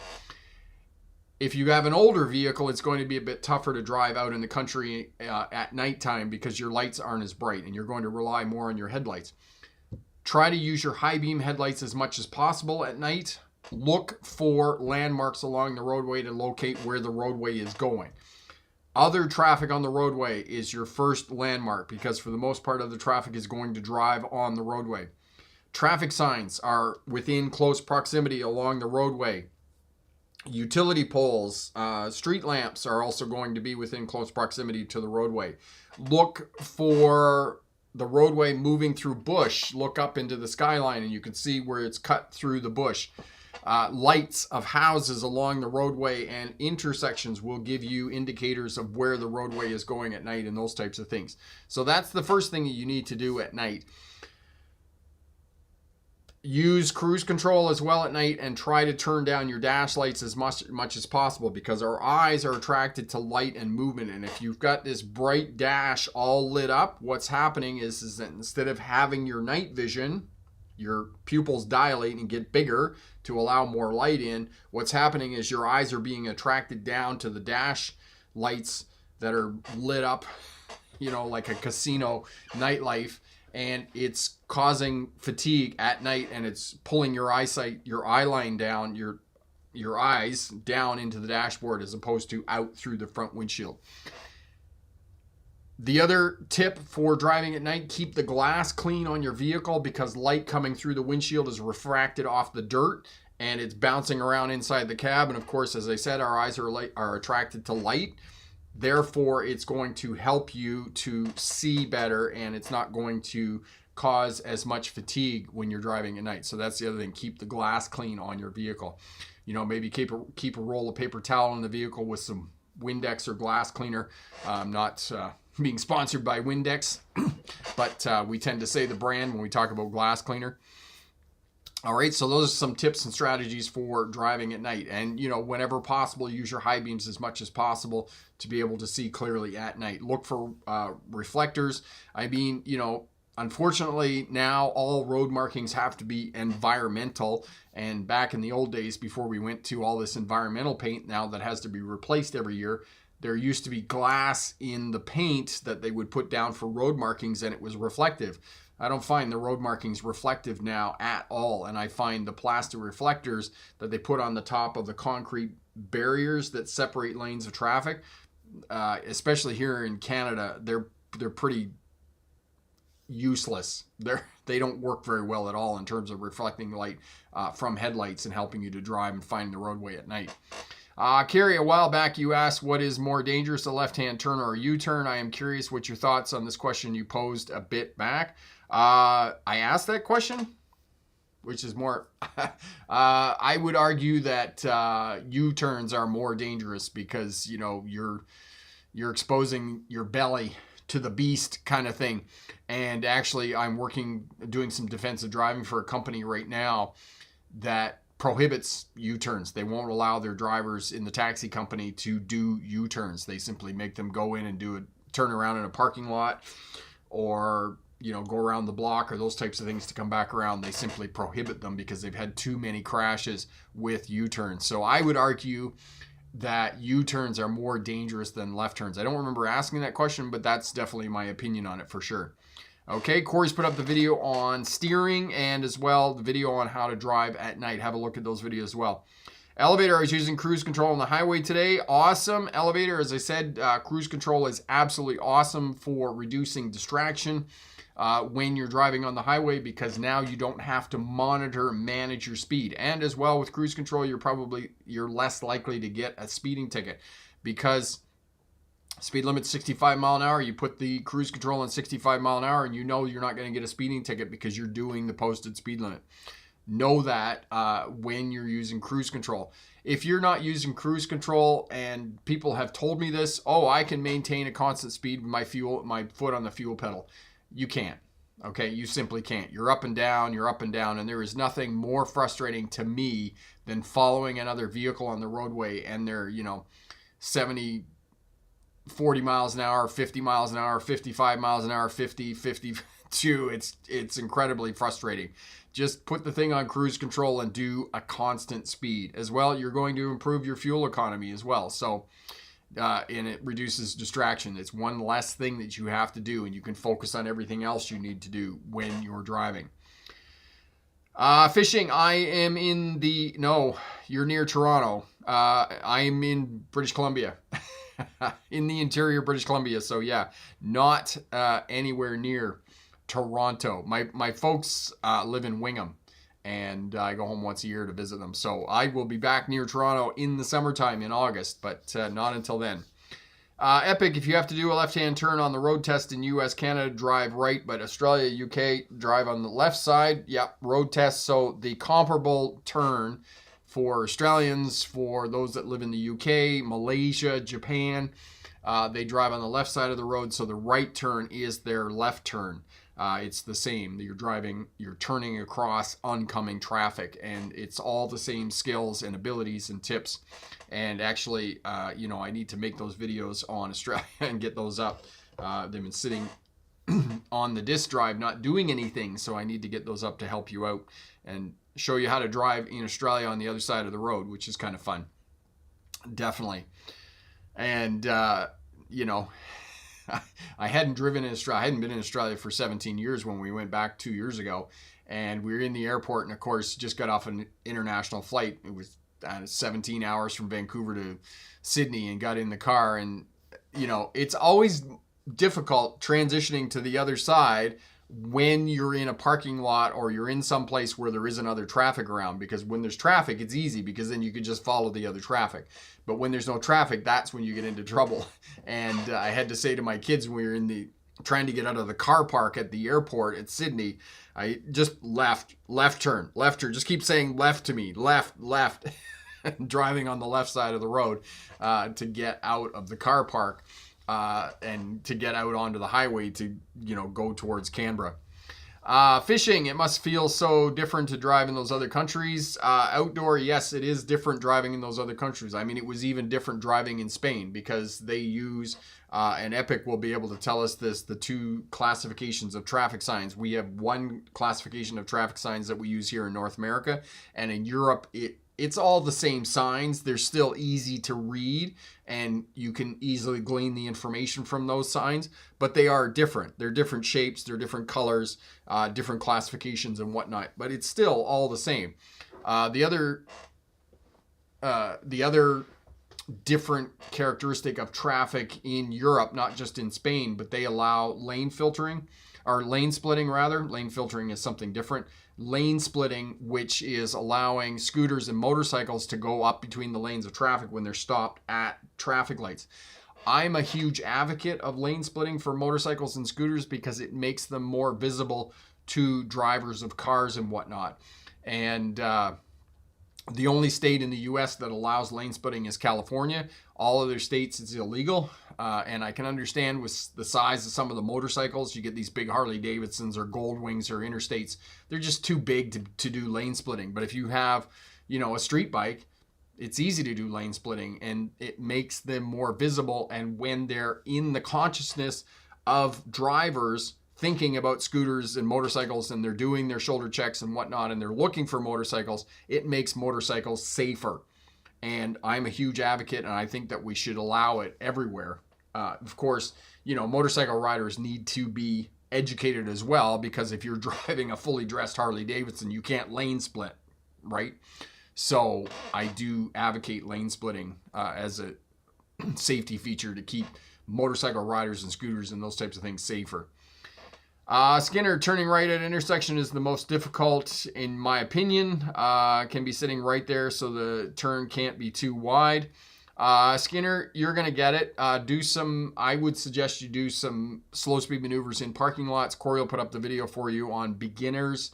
If you have an older vehicle, it's going to be a bit tougher to drive out in the country at nighttime because your lights aren't as bright and you're going to rely more on your headlights. Try to use your high beam headlights as much as possible at night. Look for landmarks along the roadway to locate where the roadway is going. Other traffic on the roadway is your first landmark because for the most part of the traffic is going to drive on the roadway. Traffic signs are within close proximity along the roadway. Utility poles, street lamps are also going to be within close proximity to the roadway. Look for the roadway moving through bush. Look up into the skyline and you can see where it's cut through the bush. Lights of houses along the roadway and intersections will give you indicators of where the roadway is going at night and those types of things. So that's the first thing that you need to do at night. Use cruise control as well at night and try to turn down your dash lights as much as possible because our eyes are attracted to light and movement. And if you've got this bright dash all lit up, what's happening is that instead of having your night vision, your pupils dilate and get bigger to allow more light in, what's happening is your eyes are being attracted down to the dash lights that are lit up, like a casino nightlife. And it's causing fatigue at night and it's pulling your eyesight, your eye line down, your eyes down into the dashboard as opposed to out through the front windshield. The other tip for driving at night, keep the glass clean on your vehicle because light coming through the windshield is refracted off the dirt and it's bouncing around inside the cab. And of course, as I said, our eyes are attracted to light. Therefore, it's going to help you to see better and it's not going to cause as much fatigue when you're driving at night. So that's the other thing. Keep the glass clean on your vehicle. Maybe keep a roll of paper towel in the vehicle with some Windex or glass cleaner. Not being sponsored by Windex. but we tend to say the brand when we talk about glass cleaner. All right, so those are some tips and strategies for driving at night. And, you know, whenever possible, use your high beams as much as possible to be able to see clearly at night. Look for reflectors. I mean, you know, unfortunately, now all road markings have to be environmental. And back in the old days, before we went to all this environmental paint now that has to be replaced every year, there used to be glass in the paint that they would put down for road markings, and it was reflective. I don't find the road markings reflective now at all. And I find the plastic reflectors that they put on the top of the concrete barriers that separate lanes of traffic, especially here in Canada, they're pretty useless. They don't work very well at all in terms of reflecting light from headlights and helping you to drive and find the roadway at night. Carrie, a while back you asked what is more dangerous, a left-hand turn or a U-turn. I am curious what your thoughts on this question you posed a bit back. I asked that question, which is more, I would argue that U-turns are more dangerous because, you know, you're exposing your belly to the beast kind of thing. And actually I'm doing some defensive driving for a company right now that prohibits U-turns. They won't allow their drivers in the taxi company to do U-turns. They simply make them go in and do a turn around in a parking lot, or, you know, go around the block, or those types of things to come back around. They simply prohibit them because they've had too many crashes with U-turns. So I would argue that U-turns are more dangerous than left turns. I don't remember asking that question, but that's definitely my opinion on it for sure. Okay, Corey's put up the video on steering and as well the video on how to drive at night. Have a look at those videos as well. Elevator, I was using cruise control on the highway today. Awesome. Elevator, as I said, cruise control is absolutely awesome for reducing distraction when you're driving on the highway, because now you don't have to monitor and manage your speed. And as well with cruise control, you're less likely to get a speeding ticket, because speed limit's 65 mile an hour. You put the cruise control on 65 mile an hour and you know you're not going to get a speeding ticket because you're doing the posted speed limit. Know that when you're using cruise control. If you're not using cruise control, and people have told me this, oh, I can maintain a constant speed with my foot on the fuel pedal. You can't. Okay, you simply can't. You're up and down, and there is nothing more frustrating to me than following another vehicle on the roadway and they're, you know, 70, 40 miles an hour, 50 miles an hour, 55 miles an hour, 50, 52. It's incredibly frustrating. Just put the thing on cruise control and do a constant speed. As well, you're going to improve your fuel economy as well. So, and it reduces distraction. It's one less thing that you have to do, and you can focus on everything else you need to do when you're driving. Fishing, no, you're near Toronto. I'm in British Columbia. In the interior British Columbia. So yeah, not anywhere near Toronto. My folks live in Wingham, and I go home once a year to visit them. So I will be back near Toronto in the summertime in August, but not until then. Epic, if you have to do a left-hand turn on the road test in US, Canada, drive right, but Australia, UK, drive on the left side. Yep, road test. So the comparable turn for Australians, for those that live in the UK, Malaysia, Japan, they drive on the left side of the road. So the right turn is their left turn. It's the same. You're turning across oncoming traffic, and it's all the same skills and abilities and tips. And actually, you know, I need to make those videos on Australia and get those up. They've been sitting on the disk drive, not doing anything. So I need to get those up to help you out and show you how to drive in Australia on the other side of the road, which is kind of fun. Definitely. And, you know, I hadn't driven in Australia. I hadn't been in Australia for 17 years when we went back 2 years ago. And we were in the airport, and of course, just got off an international flight. It was 17 hours from Vancouver to Sydney, and got in the car. And, you know, it's always difficult transitioning to the other side when you're in a parking lot or you're in some place where there isn't other traffic around, because when there's traffic, it's easy because then you can just follow the other traffic. But when there's no traffic, that's when you get into trouble. And I had to say to my kids when we were trying to get out of the car park at the airport at Sydney, I just left turn, just keep saying left to me, left, driving on the left side of the road to get out of the car park. and to get out onto the highway to, go towards Canberra. Fishing, it must feel so different to drive in those other countries. Outdoor, yes, it is different driving in those other countries. I mean, it was even different driving in Spain because they use, and Epic will be able to tell us this, the two classifications of traffic signs. We have one classification of traffic signs that we use here in North America, and in Europe, it's all the same signs. They're still easy to read, and you can easily glean the information from those signs, but they are different. They're different shapes, they're different colors, different classifications and whatnot, but it's still all the same. The other different characteristic of traffic in Europe, not just in Spain, but they allow lane filtering, or lane splitting rather. Lane filtering is something different. Lane splitting, which is allowing scooters and motorcycles to go up between the lanes of traffic when they're stopped at traffic lights. I'm a huge advocate of lane splitting for motorcycles and scooters because it makes them more visible to drivers of cars and whatnot. And the only state in the US that allows lane splitting is California. All other states it's illegal. And I can understand with the size of some of the motorcycles, you get these big Harley Davidsons or Goldwings or Interstates, they're just too big to do lane splitting. But if you have, a street bike, it's easy to do lane splitting and it makes them more visible. And when they're in the consciousness of drivers thinking about scooters and motorcycles and they're doing their shoulder checks and whatnot and they're looking for motorcycles, it makes motorcycles safer. And I'm a huge advocate, and I think that we should allow it everywhere. Of course, motorcycle riders need to be educated as well, because if you're driving a fully dressed Harley Davidson, you can't lane split, right? So I do advocate lane splitting as a safety feature to keep motorcycle riders and scooters and those types of things safer. Skinner, turning right at intersection is the most difficult in my opinion. Can be sitting right there so the turn can't be too wide. Skinner, you're going to get it. I would suggest you do some slow speed maneuvers in parking lots. Corey will put up the video for you on beginners,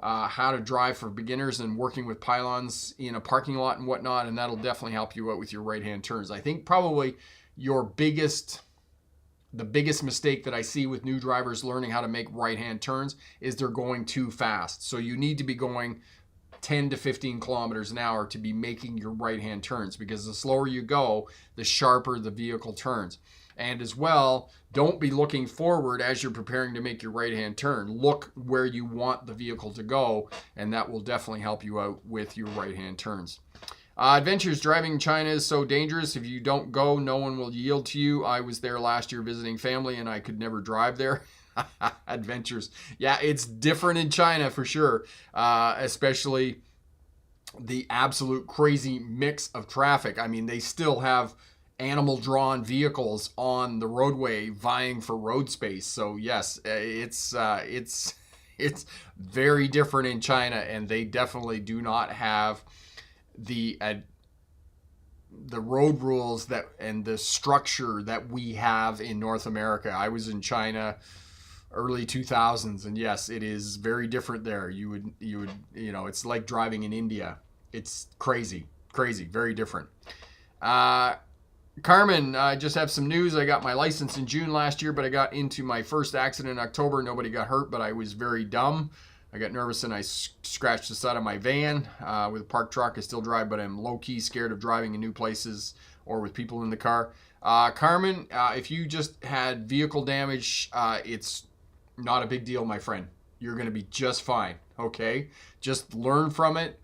how to drive for beginners and working with pylons in a parking lot and whatnot. And that'll definitely help you out with your right-hand turns. I think probably the biggest mistake that I see with new drivers learning how to make right-hand turns is they're going too fast. So you need to be going 10 to 15 kilometers an hour to be making your right-hand turns, because the slower you go, the sharper the vehicle turns. And as well, don't be looking forward as you're preparing to make your right-hand turn. Look where you want the vehicle to go, and that will definitely help you out with your right-hand turns. Adventures, driving in China is so dangerous. If you don't go, no one will yield to you. I was there last year visiting family and I could never drive there. Adventures. Yeah, it's different in China for sure. Especially the absolute crazy mix of traffic. I mean, they still have animal-drawn vehicles on the roadway vying for road space. So yes, it's very different in China, and they definitely do not have the road rules and the structure that we have in North America. I was in China early 2000s, and yes, it is very different there. You would it's like driving in India. It's crazy, very different. Carmen, I just have some news. I got my license in June last year, but I got into my first accident in October. Nobody got hurt, but I was very dumb. I got nervous and I scratched the side of my van with a parked truck. I still drive, but I'm low-key scared of driving in new places or with people in the car. Carmen, if you just had vehicle damage, it's not a big deal, my friend. You're going to be just fine, okay? Just learn from it,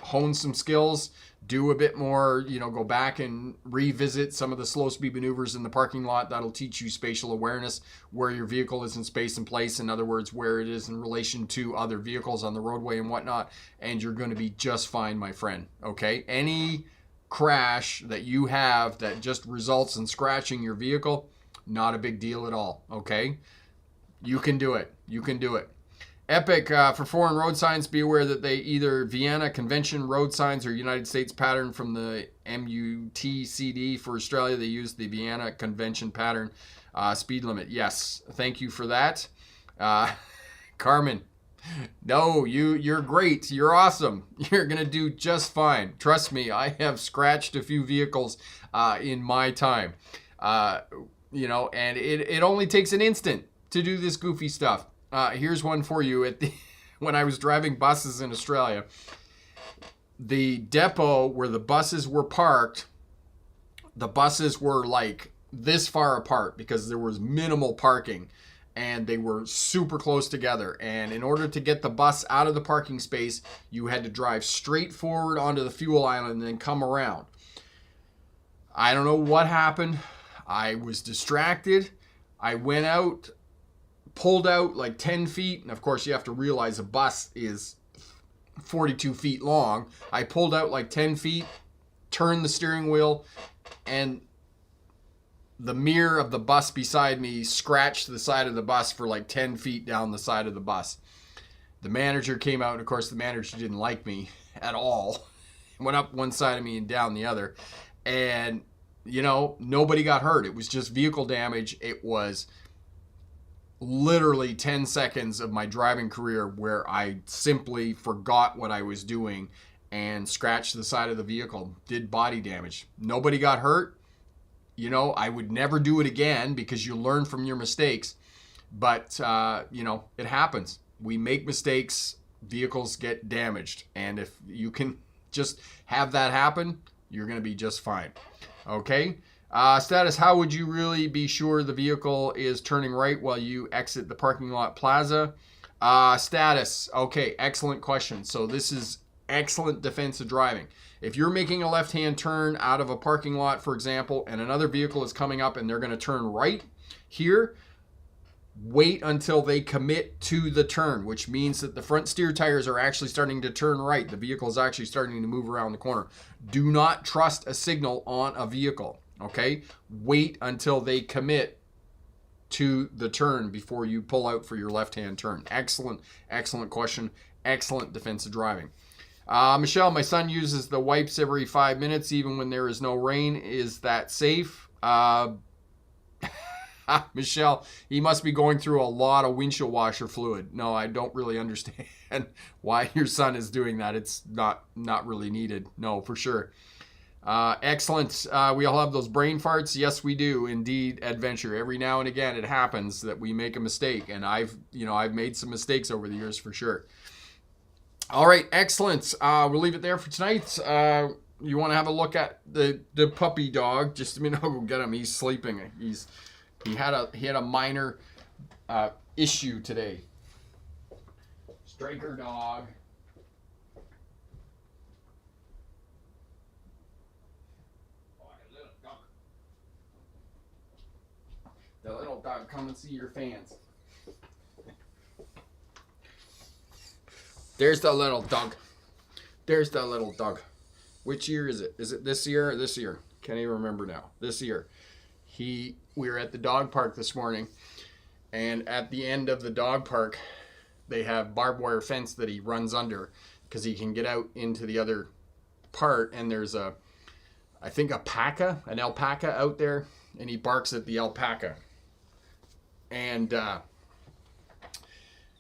hone some skills, do a bit more, go back and revisit some of the slow speed maneuvers in the parking lot. That'll teach you spatial awareness, where your vehicle is in space and place. In other words, where it is in relation to other vehicles on the roadway and whatnot. And you're going to be just fine, my friend. Okay. Any crash that you have that just results in scratching your vehicle, not a big deal at all. Okay. You can do it. You can do it. Epic, for foreign road signs, be aware that they either Vienna Convention road signs or United States pattern from the MUTCD. For Australia, they use the Vienna Convention pattern speed limit. Yes, thank you for that. Carmen, no, you're great. You're awesome. You're going to do just fine. Trust me, I have scratched a few vehicles in my time. You know, and it only takes an instant to do this goofy stuff. Here's one for you. When I was driving buses in Australia, the depot where the buses were parked, the buses were like this far apart because there was minimal parking, and they were super close together. And in order to get the bus out of the parking space, you had to drive straight forward onto the fuel island and then come around. I don't know what happened. I was distracted. I went out, pulled out like 10 feet. And of course, you have to realize a bus is 42 feet long. I pulled out like 10 feet, turned the steering wheel, and the mirror of the bus beside me scratched the side of the bus for like 10 feet down the side of the bus. The manager came out, and of course, the manager didn't like me at all. Went up one side of me and down the other. And you know, nobody got hurt. It was just vehicle damage. It was literally 10 seconds of my driving career where I simply forgot what I was doing and scratched the side of the vehicle, did body damage. Nobody got hurt. You know, I would never do it again because you learn from your mistakes. But, you know, it happens. We make mistakes. Vehicles get damaged. And if you can just have that happen, you're going to be just fine. Okay. Status, how would you really be sure the vehicle is turning right while you exit the parking lot plaza? Status. Okay, excellent question. So this is excellent defensive driving. If you're making a left-hand turn out of a parking lot, for example, and another vehicle is coming up and they're going to turn right here, wait until they commit to the turn, which means that the front steer tires are actually starting to turn right. The vehicle is actually starting to move around the corner. Do not trust a signal on a vehicle, okay? Wait until they commit to the turn before you pull out for your left-hand turn. Excellent, excellent question. Excellent defensive driving. Michelle, my son uses the wipes every 5 minutes, even when there is no rain. Is that safe? Michelle, he must be going through a lot of windshield washer fluid. No, I don't really understand why your son is doing that. It's not really needed. No, for sure. Excellent. We all have those brain farts. Yes, we do. Indeed, Adventure. Every now and again, it happens that we make a mistake. And I've made some mistakes over the years for sure. All right. Excellent. We'll leave it there for tonight. You want to have a look at the puppy dog? Just a minute. I'll go get him. He's sleeping. He had a minor issue today. Striker dog. The little dog, come and see your fans. There's the little dog. There's the little dog. Which year is it? Is it this year or this year? Can't even remember now. This year. We were at the dog park this morning, and at the end of the dog park, they have barbed wire fence that he runs under because he can get out into the other part, and there's I think an alpaca out there, and he barks at the alpaca. And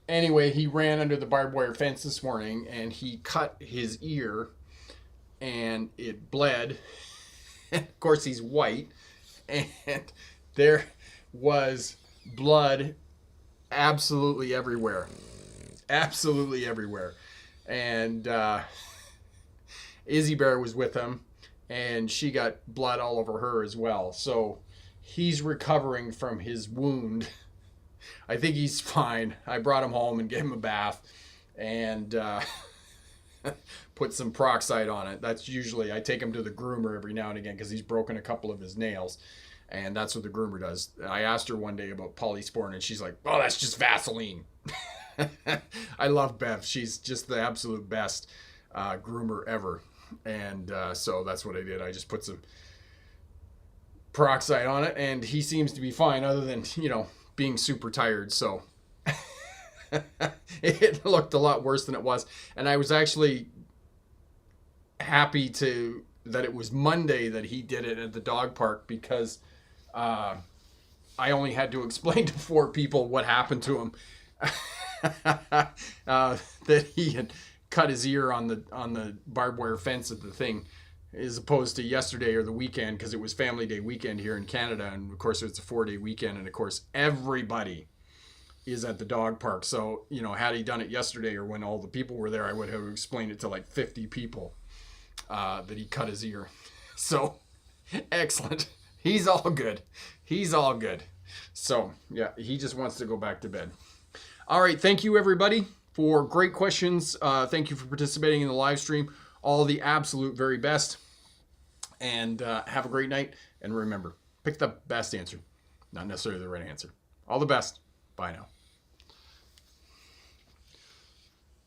anyway, he ran under the barbed wire fence this morning, and he cut his ear, and it bled. Of course, he's white. And there was blood absolutely everywhere. Absolutely everywhere. And Izzy Bear was with him, and she got blood all over her as well. So he's recovering from his wound. I think he's fine. I brought him home and gave him a bath and put some peroxide on it. That's usually, I take him to the groomer every now and again because he's broken a couple of his nails. And that's what the groomer does. I asked her one day about polysporin, and she's like, oh, that's just Vaseline. I love Bev. She's just the absolute best groomer ever. And so that's what I did. I just put some peroxide on it, and he seems to be fine other than, being super tired. So it looked a lot worse than it was. And I was actually happy that it was Monday that he did it at the dog park because I only had to explain to 4 people what happened to him. That he had cut his ear on the barbed wire fence at the thing. as opposed to yesterday or the weekend, because it was Family Day weekend here in Canada. And of course, it's a 4-day weekend. And of course, everybody is at the dog park. So, you know, had he done it yesterday or when all the people were there, I would have explained it to like 50 people that he cut his ear. So, excellent. He's all good. He's all good. So, yeah, he just wants to go back to bed. All right. Thank you, everybody, for great questions. Thank you for participating in the live stream. All the absolute very best. And have a great night. And remember, pick the best answer, not necessarily the right answer. All the best. Bye now.